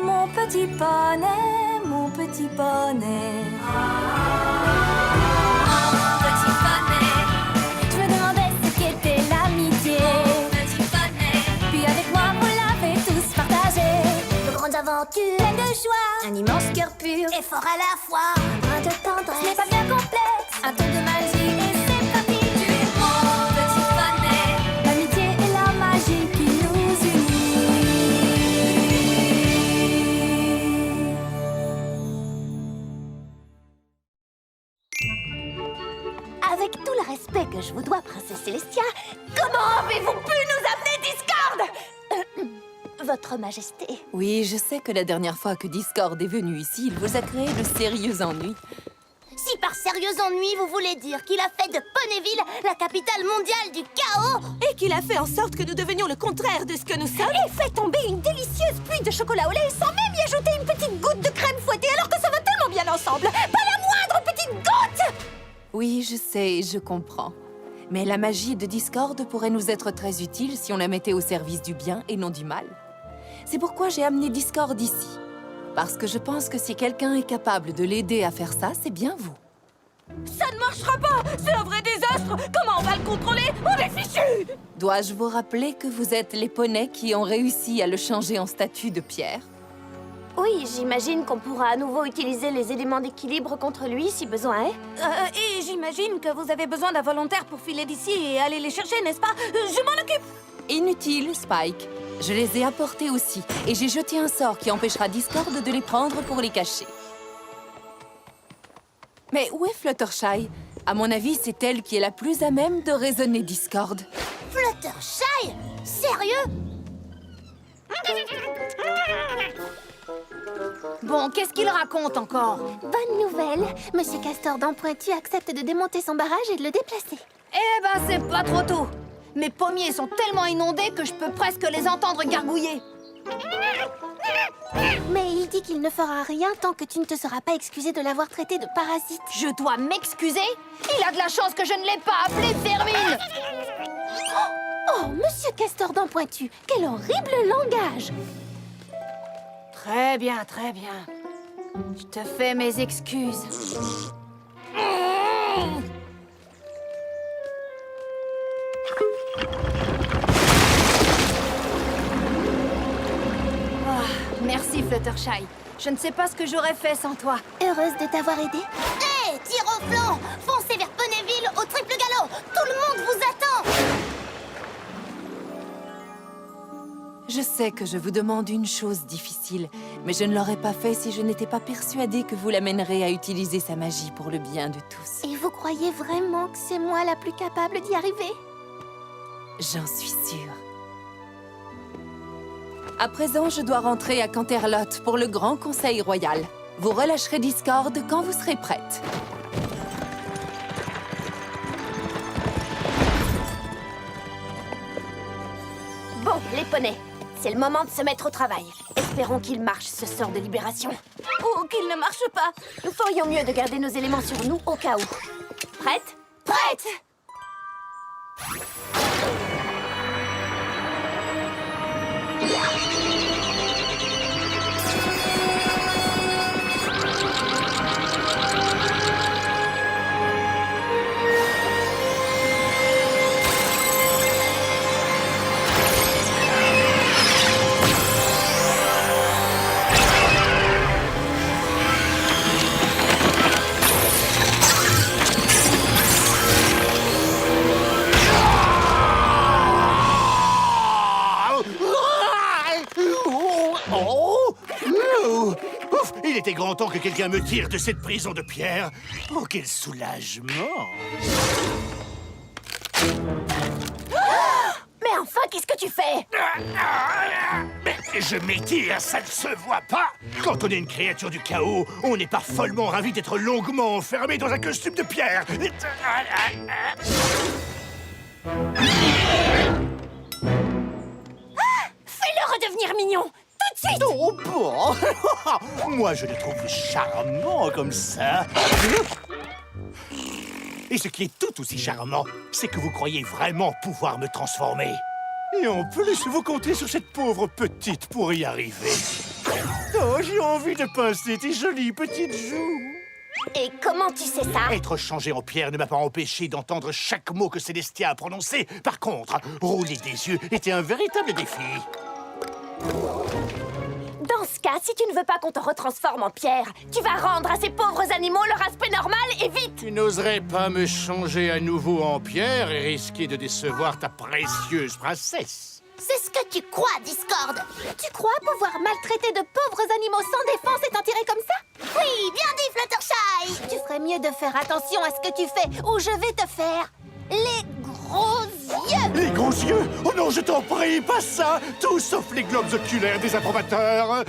Mon petit poney, mon petit poney. Petit poney. Je me demandais ce qu'était l'amitié. Petit poney. Puis avec moi, vous l'avez tous partagé. De grandes aventures, Plein de joie, un immense cœur pur. et fort à la fois. Un brin de Ce n'est tendresse. pas bien complexe, un tour de magie et c'est parti. Tu es mon petit poney. L'amitié et la magie qui nous unit. Votre Majesté. Oui, je sais que la dernière fois que Discord est venu ici, il vous a créé de sérieux ennuis. Si par sérieux ennui, vous voulez dire qu'il a fait de Ponyville la capitale mondiale du chaos, Et qu'il a fait en sorte que nous devenions le contraire de ce que nous sommes. Et fait tomber une délicieuse pluie de chocolat au lait sans même y ajouter une petite goutte de crème fouettée alors que ça va tellement bien ensemble. Pas la moindre petite goutte! Oui, je sais, je comprends. Mais la magie de Discord pourrait nous être très utile si on la mettait au service du bien et non du mal. C'est pourquoi j'ai amené Discord ici. Parce que je pense que si quelqu'un est capable de l'aider à faire ça, c'est bien vous. Ça ne marchera pas! C'est un vrai désastre! Comment on va le contrôler? On est fichus! Dois-je vous rappeler que vous êtes les poneys qui ont réussi à le changer en statue de pierre? oui, j'imagine qu'on pourra à nouveau utiliser les éléments d'équilibre contre lui si besoin est. Et j'imagine que vous avez besoin d'un volontaire pour filer d'ici et aller les chercher, n'est-ce pas? Je m'en occupe! Inutile, Spike. Je les ai apportés aussi, et j'ai jeté un sort qui empêchera Discord de les prendre pour les cacher. Mais où est Fluttershy? À mon avis, c'est elle qui est la plus à même de raisonner Discord. Fluttershy? Sérieux? Bon, qu'est-ce qu'il raconte encore? Bonne nouvelle, Monsieur Castor dent Pointu accepte de démonter son barrage et de le déplacer. Eh ben, c'est pas trop tôt. Mes pommiers sont tellement inondés que je peux presque les entendre gargouiller. Mais il dit qu'il ne fera rien tant que tu ne te seras pas excusé de l'avoir traité de parasite. Je dois m'excuser? Il a de la chance que je ne l'ai pas appelé vermine. Oh, Monsieur Castor dent Pointu, quel horrible langage! Très bien, très bien. Je te fais mes excuses. Merci, Fluttershy. Je ne sais pas ce que j'aurais fait sans toi. Heureuse de t'avoir aidé. Hé, tire au flanc! Foncez vers Ponyville au triple galop! Tout le monde vous attend! Je sais que je vous demande une chose difficile, mais je ne l'aurais pas fait si je n'étais pas persuadée que vous l'amènerez à utiliser sa magie pour le bien de tous. Et vous croyez vraiment que c'est moi la plus capable d'y arriver? J'en suis sûre. À présent, je dois rentrer à Canterlot pour le Grand Conseil Royal. Vous relâcherez Discord quand vous serez prête. Bon, les poneys, c'est le moment de se mettre au travail. Espérons qu'il marche, ce sort de libération. Ou qu'il ne marche pas! Nous ferions mieux de garder nos éléments sur nous au cas où. Prête? Prête! Il était grand temps que quelqu'un me tire de cette prison de pierre. Oh, quel soulagement! Mais enfin, qu'est-ce que tu fais? Mais je m'étire, ça ne se voit pas! Quand on est une créature du chaos, on n'est pas follement ravi d'être longuement enfermé dans un costume de pierre! Fais-le redevenir mignon! Tout de suite! Oh bon! Moi, je le trouve charmant comme ça. Et ce qui est tout aussi charmant, c'est que vous croyez vraiment pouvoir me transformer. Et en plus, vous comptez sur cette pauvre petite pour y arriver. Oh, j'ai envie de pincer tes jolies petites joues. Et comment tu sais ça? Être changé en pierre ne m'a pas empêché d'entendre chaque mot que Célestia a prononcé. Par contre, rouler des yeux était un véritable défi. Dans ce cas, si tu ne veux pas qu'on te retransforme en pierre, tu vas rendre à ces pauvres animaux leur aspect normal et vite! Tu n'oserais pas me changer à nouveau en pierre et risquer de décevoir ta précieuse princesse. C'est ce que tu crois, Discord! Tu crois pouvoir maltraiter de pauvres animaux sans défense et t'en tirer comme ça? Oui, bien dit, Fluttershy! Tu ferais mieux de faire attention à ce que tu fais, ou je vais te faire les gros yeux! Les gros yeux? Oh non, je t'en prie, pas ça! Tout sauf les globes oculaires des approbateurs!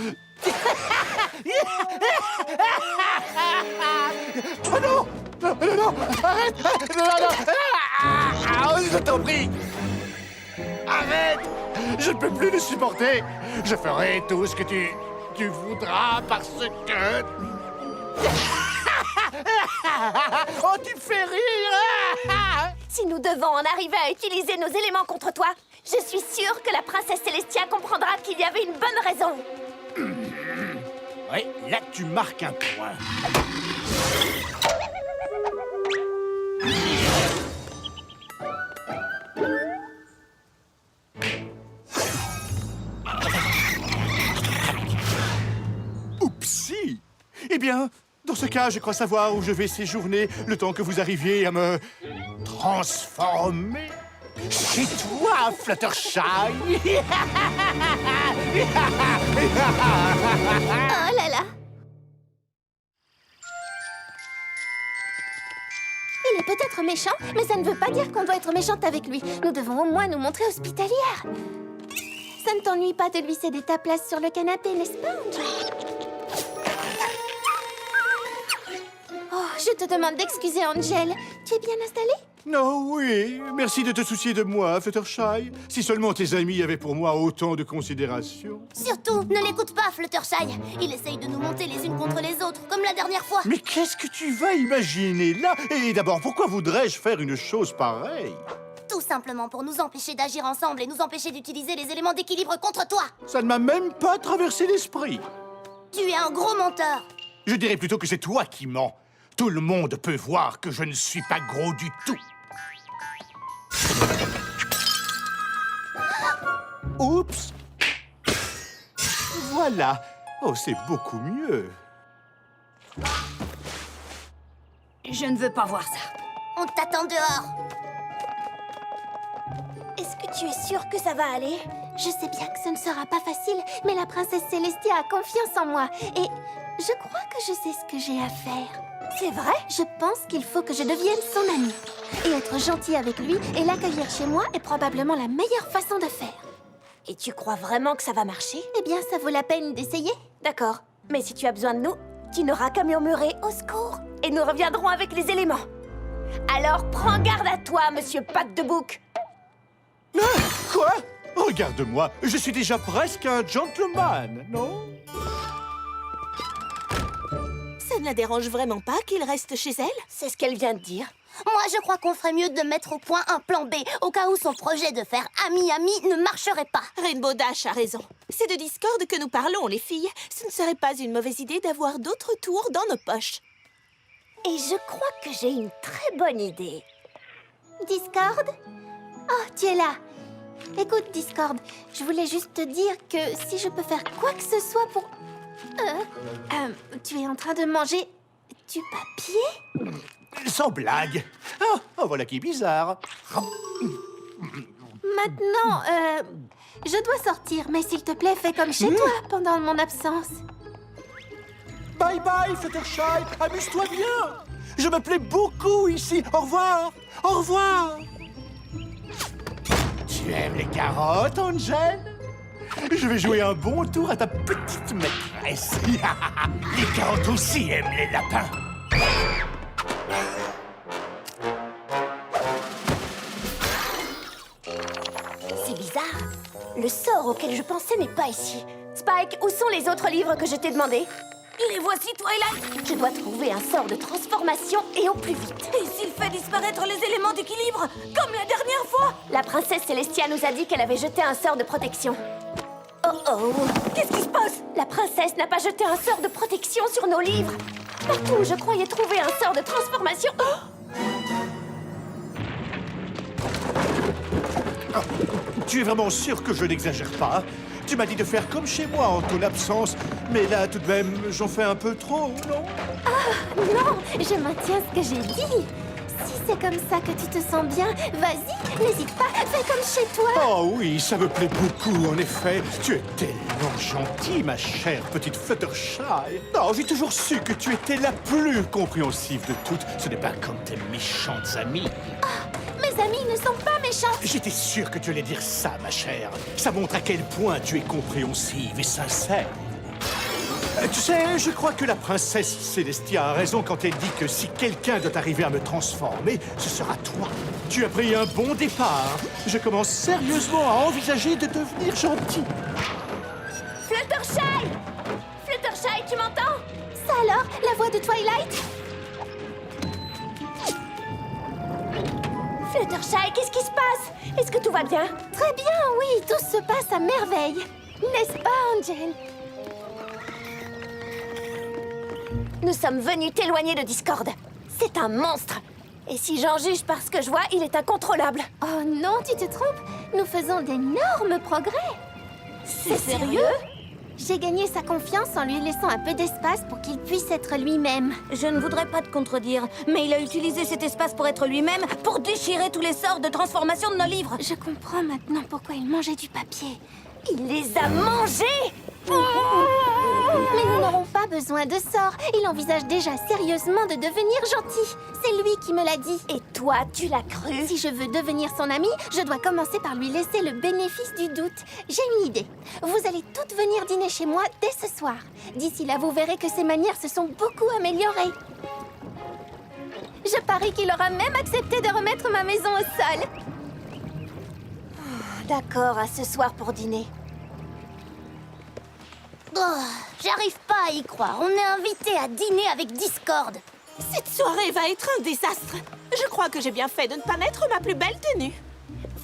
Oh non! Non, non, non! Arrête! Non, non, non! Je t'en prie! Arrête! Je ne peux plus le supporter! Je ferai tout ce que tu voudras parce que... Oh, tu me fais rire! Si nous devons en arriver à utiliser nos éléments contre toi, je suis sûre que la princesse Célestia comprendra qu'il y avait une bonne raison. Oui, là tu marques un point. Oupsie! Eh bien, dans ce cas, je crois savoir où je vais séjourner le temps que vous arriviez à me transformer. Chez toi, Fluttershy! Oh là là! Il est peut-être méchant, mais ça ne veut pas dire qu'on doit être méchante avec lui. Nous devons au moins nous montrer hospitalières. Ça ne t'ennuie pas de lui céder ta place sur le canapé, n'est-ce pas, Angel? Oh, je te demande d'excuser, Angel. Tu es bien installée? Oh oui, merci de te soucier de moi, Fluttershy. Si seulement tes amis avaient pour moi autant de considération. Surtout, ne l'écoute pas, Fluttershy. Il essaye de nous monter les unes contre les autres, comme la dernière fois. Mais qu'est-ce que tu vas imaginer là? Et d'abord, pourquoi voudrais-je faire une chose pareille? Tout simplement pour nous empêcher d'agir ensemble et nous empêcher d'utiliser les éléments d'équilibre contre toi. Ça ne m'a même pas traversé l'esprit. Tu es un gros menteur. Je dirais plutôt que c'est toi qui mens. Tout le monde peut voir que je ne suis pas gros du tout. Oups! Voilà. Oh, c'est beaucoup mieux. Je ne veux pas voir ça. On t'attend dehors. Est-ce que tu es sûre que ça va aller? Je sais bien que ce ne sera pas facile, mais la princesse Célestia a confiance en moi. Et je crois que je sais ce que j'ai à faire. C'est vrai? Je pense qu'il faut que je devienne son amie. Et être gentille avec lui et l'accueillir chez moi est probablement la meilleure façon de faire. Et tu crois vraiment que ça va marcher? Eh bien, ça vaut la peine d'essayer. D'accord. Mais si tu as besoin de nous, tu n'auras qu'à murmurer au secours. Et nous reviendrons avec les éléments. Alors, prends garde à toi, monsieur Patte de Bouc. Ah, quoi? Regarde-moi, je suis déjà presque un gentleman, non? Ça ne la dérange vraiment pas qu'il reste chez elle? C'est ce qu'elle vient de dire. Moi, je crois qu'on ferait mieux de mettre au point un plan B, au cas où son projet de faire ami-ami ne marcherait pas. Rainbow Dash a raison. C'est de Discord que nous parlons, les filles. Ce ne serait pas une mauvaise idée d'avoir d'autres tours dans nos poches. Et je crois que j'ai une très bonne idée. Discord? Oh, tu es là. Écoute, Discord, je voulais juste te dire que si je peux faire quoi que ce soit pour... tu es en train de manger du papier? Sans blague. Oh, voilà qui est bizarre. Maintenant, je dois sortir, mais s'il te plaît, fais comme chez toi pendant mon absence. Bye bye, Fluttershy. Amuse-toi bien. Je me plais beaucoup ici. Au revoir. Au revoir. Tu aimes les carottes, Angel? Je vais jouer un bon tour à ta petite maîtresse. Les carottes aussi aiment les lapins. C'est bizarre. Le sort auquel je pensais n'est pas ici. Spike, où sont les autres livres que je t'ai demandé? Les voici, Twilight! Je dois trouver un sort de transformation et au plus vite. Et s'il fait disparaître les éléments d'équilibre, comme la dernière fois? La princesse Célestia nous a dit qu'elle avait jeté un sort de protection. Oh oh! Qu'est-ce qui se passe? La princesse n'a pas jeté un sort de protection sur nos livres. Partout où je croyais trouver un sort de transformation... Oh, tu es vraiment sûr que je n'exagère pas? Tu m'as dit de faire comme chez moi en ton absence, mais là, tout de même, j'en fais un peu trop, non? Non, je maintiens ce que j'ai dit. Si c'est comme ça que tu te sens bien, vas-y, n'hésite pas, fais comme chez toi. Oh oui, ça me plaît beaucoup, en effet. Tu es tellement gentille, ma chère petite Fluttershy. Non, j'ai toujours su que tu étais la plus compréhensive de toutes. Ce n'est pas comme tes méchantes amies. Mais vrais amis ne sont pas méchants. J'étais sûr que tu allais dire ça, ma chère. Ça montre à quel point tu es compréhensive et sincère. Tu sais, je crois que la princesse Célestia a raison quand elle dit que si quelqu'un doit arriver à me transformer, ce sera toi. Tu as pris un bon départ. Je commence sérieusement à envisager de devenir gentil. Fluttershy! Fluttershy, tu m'entends? Ça alors, la voix de Twilight? Fluttershy, qu'est-ce qui se passe? Est-ce que tout va bien? Très bien, oui, tout se passe à merveille. N'est-ce pas, Angel? Nous sommes venus t'éloigner de Discord. C'est un monstre. Et si j'en juge par ce que je vois, il est incontrôlable. Oh non, tu te trompes. Nous faisons d'énormes progrès. C'est sérieux? J'ai gagné sa confiance en lui laissant un peu d'espace pour qu'il puisse être lui-même. Je ne voudrais pas te contredire, mais il a utilisé cet espace pour être lui-même, pour déchirer tous les sorts de transformation de nos livres. Je comprends maintenant pourquoi il mangeait du papier. Il les a mangés! Mais nous n'aurons pas besoin de sorts. Il envisage déjà sérieusement de devenir gentil. C'est lui qui me l'a dit. Et toi, tu l'as cru? Si je veux devenir son ami, je dois commencer par lui laisser le bénéfice du doute. J'ai une idée. Vous allez toutes venir dîner chez moi dès ce soir. D'ici là, vous verrez que ses manières se sont beaucoup améliorées. Je parie qu'il aura même accepté de remettre ma maison au sol. D'accord, à ce soir pour dîner. Oh, j'arrive pas à y croire. On est invité à dîner avec Discord. Cette soirée va être un désastre. Je crois que j'ai bien fait de ne pas mettre ma plus belle tenue.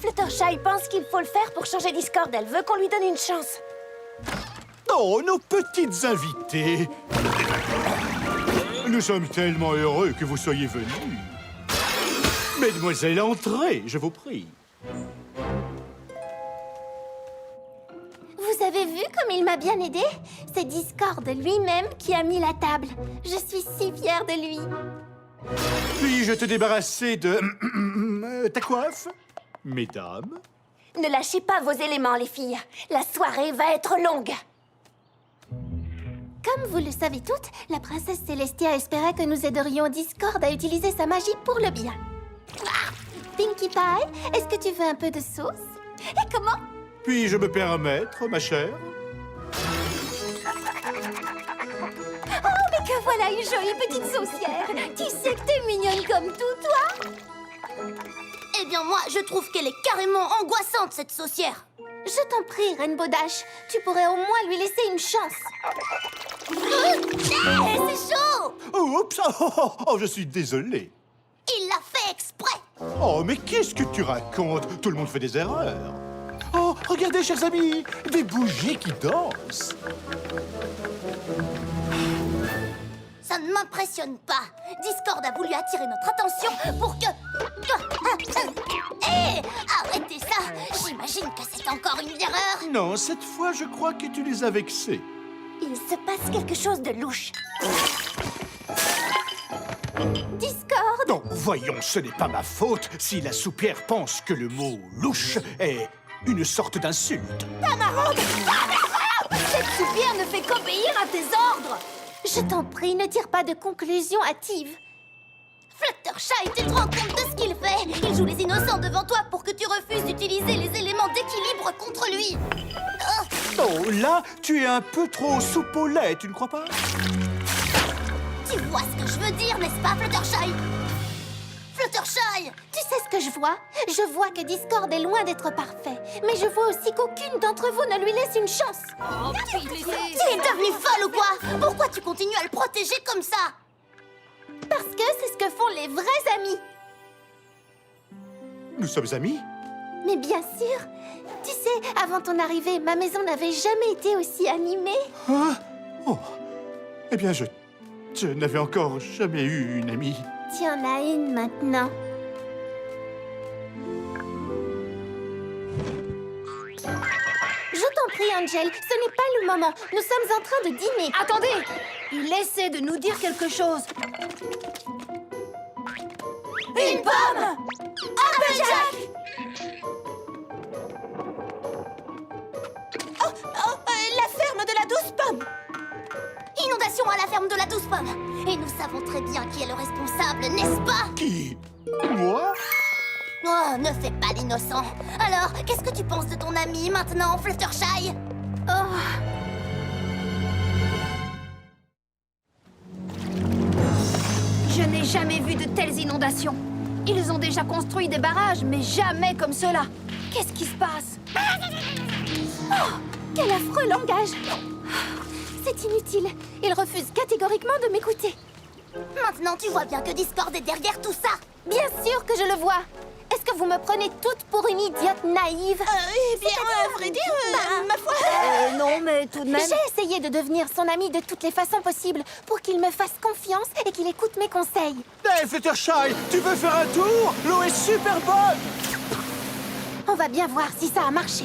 Fluttershy pense qu'il faut le faire pour changer Discord. Elle veut qu'on lui donne une chance. Oh, nos petites invitées. Nous sommes tellement heureux que vous soyez venus. Mesdemoiselles, entrez, je vous prie. Vous avez vu comme il m'a bien aidé? C'est Discord lui-même qui a mis la table. Je suis si fière de lui. Puis-je te débarrasser de... ta coiffe, mesdames? Ne lâchez pas vos éléments, les filles. La soirée va être longue. Comme vous le savez toutes, la princesse Célestia espérait que nous aiderions Discord à utiliser sa magie pour le bien. Pinkie Pie, est-ce que tu veux un peu de sauce? Et comment? Puis-je me permettre, ma chère? Oh, mais que voilà une jolie petite saucière! Tu sais que t'es mignonne comme tout, toi! Eh bien, moi, je trouve qu'elle est carrément angoissante, cette saucière. Je t'en prie, Rainbow Dash. Tu pourrais au moins lui laisser une chance. C'est chaud! Oups! Oh, je suis désolé. Il l'a fait exprès. Oh, mais qu'est-ce que tu racontes? Tout le monde fait des erreurs. Oh, regardez, chers amis, des bougies qui dansent. Ça ne m'impressionne pas. Discord a voulu attirer notre attention pour que... Hé! Arrêtez ça! J'imagine que c'est encore une erreur. Non, cette fois, je crois que tu les as vexés. Il se passe quelque chose de louche. Discord! Non, voyons, ce n'est pas ma faute si la soupière pense que le mot « louche » est une sorte d'insulte. Cette soupière ne fait qu'obéir à tes ordres! Je t'en prie, ne tire pas de conclusion hâtive. Fluttershy, tu te rends compte de ce qu'il fait? Il joue les innocents devant toi pour que tu refuses d'utiliser les éléments d'équilibre contre lui. Oh, là, tu es un peu trop soupe au lait, tu ne crois pas? Tu vois ce que je veux dire, n'est-ce pas, Fluttershy? Fluttershy! Tu sais ce que je vois? Je vois que Discord est loin d'être parfait. Mais je vois aussi qu'aucune d'entre vous ne lui laisse une chance. Tu es devenue folle ou quoi? Pourquoi tu continues à le protéger comme ça? Parce que c'est ce que font les vrais amis. Nous sommes amis? Mais bien sûr. Tu sais, avant ton arrivée, ma maison n'avait jamais été aussi animée. Hein? Oh, eh bien, je n'avais encore jamais eu une amie. Tu en as une maintenant. Je t'en prie, Angel, ce n'est pas le moment. Nous sommes en train de dîner. Attendez! Il essaie de nous dire quelque chose. Une pomme! Applejack! La ferme de la douce pomme. Inondation à la ferme de la douce pomme. Et nous savons très bien qui est le responsable, n'est-ce pas? Qui? Moi? Oh, ne fais pas l'innocent. Alors, qu'est-ce que tu penses de ton ami maintenant, Fluttershy? Je n'ai jamais vu de telles inondations. Ils ont déjà construit des barrages, mais jamais comme cela. Qu'est-ce qui se passe? Oh, quel affreux langage! C'est inutile. Il refuse catégoriquement de m'écouter. Maintenant, tu vois bien que Discord est derrière tout ça. Bien sûr que je le vois. Est-ce que vous me prenez toute pour une idiote naïve? Eh bien, à vrai dire, ma foi... Non, mais tout de même... J'ai essayé de devenir son ami de toutes les façons possibles pour qu'il me fasse confiance et qu'il écoute mes conseils. Hey, Fluttershy, tu veux faire un tour? L'eau est super bonne! On va bien voir si ça a marché.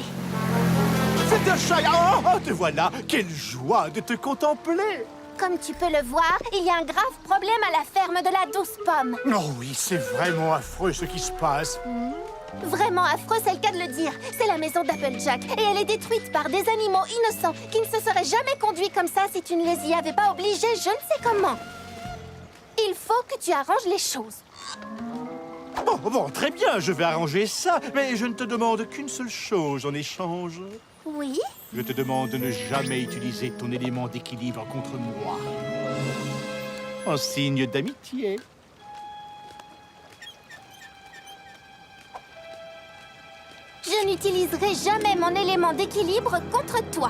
Fluttershy, oh, te voilà! Quelle joie de te contempler! Comme tu peux le voir, il y a un grave problème à la ferme de la douce pomme. Oh oui, c'est vraiment affreux ce qui se passe. Vraiment affreux, c'est le cas de le dire. C'est la maison d'Applejack et elle est détruite par des animaux innocents qui ne se seraient jamais conduits comme ça si tu ne les y avais pas obligés, je ne sais comment. Il faut que tu arranges les choses. Bon, très bien, je vais arranger ça, mais je ne te demande qu'une seule chose en échange. Oui? Je te demande de ne jamais utiliser ton élément d'équilibre contre moi. En signe d'amitié. Je n'utiliserai jamais mon élément d'équilibre contre toi.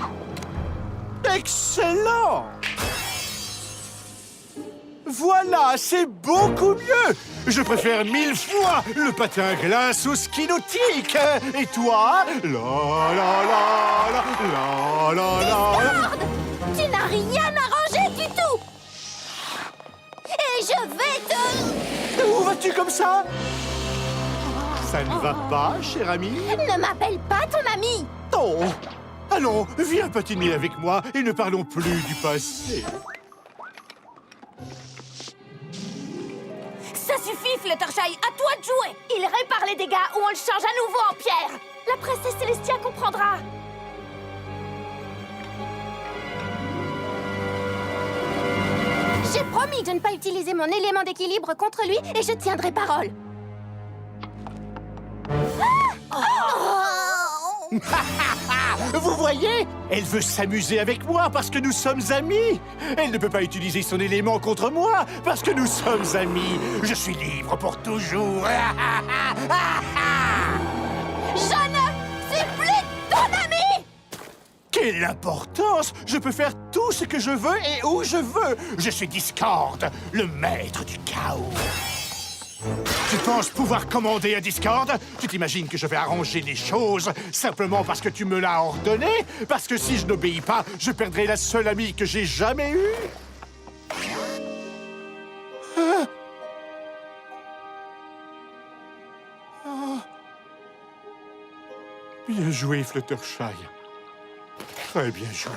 Excellent! Voilà, c'est beaucoup mieux! Je préfère 1000 fois le patin à glace au ski nautique! Et toi? Discord! Tu n'as rien arrangé du tout! Et je vais te... Où vas-tu comme ça? Ça ne va pas, cher ami? Ne m'appelle pas ton ami! Oh! Allons, viens patiner avec moi et ne parlons plus du passé. Ça suffit, Fluttershy, à toi de jouer. Il répare les dégâts ou on le change à nouveau en pierre. La princesse Célestia comprendra. J'ai promis de ne pas utiliser mon élément d'équilibre contre lui et je tiendrai parole. Vous voyez? Elle veut s'amuser avec moi parce que nous sommes amis. Elle ne peut pas utiliser son élément contre moi parce que nous sommes amis. Je suis libre pour toujours. Je ne suis plus ton ami! Quelle importance! Je peux faire tout ce que je veux et où je veux. Je suis Discord, le maître du chaos. Tu penses pouvoir commander à Discord? Tu t'imagines que je vais arranger les choses simplement parce que tu me l'as ordonné? Parce que si je n'obéis pas, je perdrai la seule amie que j'ai jamais eue? Hein? Oh. Bien joué, Fluttershy. Très bien joué.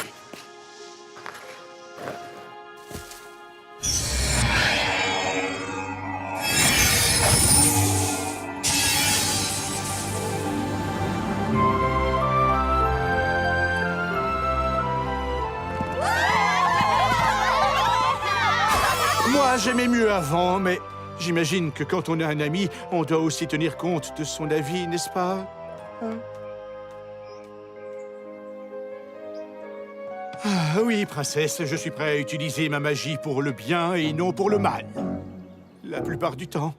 Moi, j'aimais mieux avant, mais j'imagine que quand on a un ami, on doit aussi tenir compte de son avis, n'est-ce pas? Hein? Ah, oui, princesse, je suis prêt à utiliser ma magie pour le bien et non pour le mal. La plupart du temps.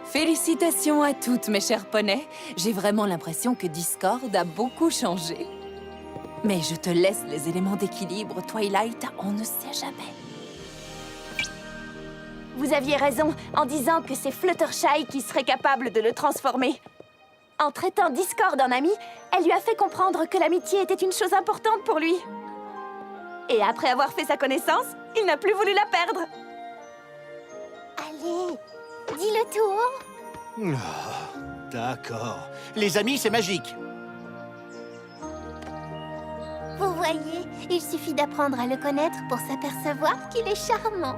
Félicitations à toutes, mes chers poneys. J'ai vraiment l'impression que Discord a beaucoup changé. Mais je te laisse les éléments d'équilibre, Twilight, on ne sait jamais. Vous aviez raison en disant que c'est Fluttershy qui serait capable de le transformer. En traitant Discord en ami, elle lui a fait comprendre que l'amitié était une chose importante pour lui. Et après avoir fait sa connaissance, il n'a plus voulu la perdre. Allez, dis le tour. Ah, d'accord. Les amis, c'est magique. Vous voyez, il suffit d'apprendre à le connaître pour s'apercevoir qu'il est charmant.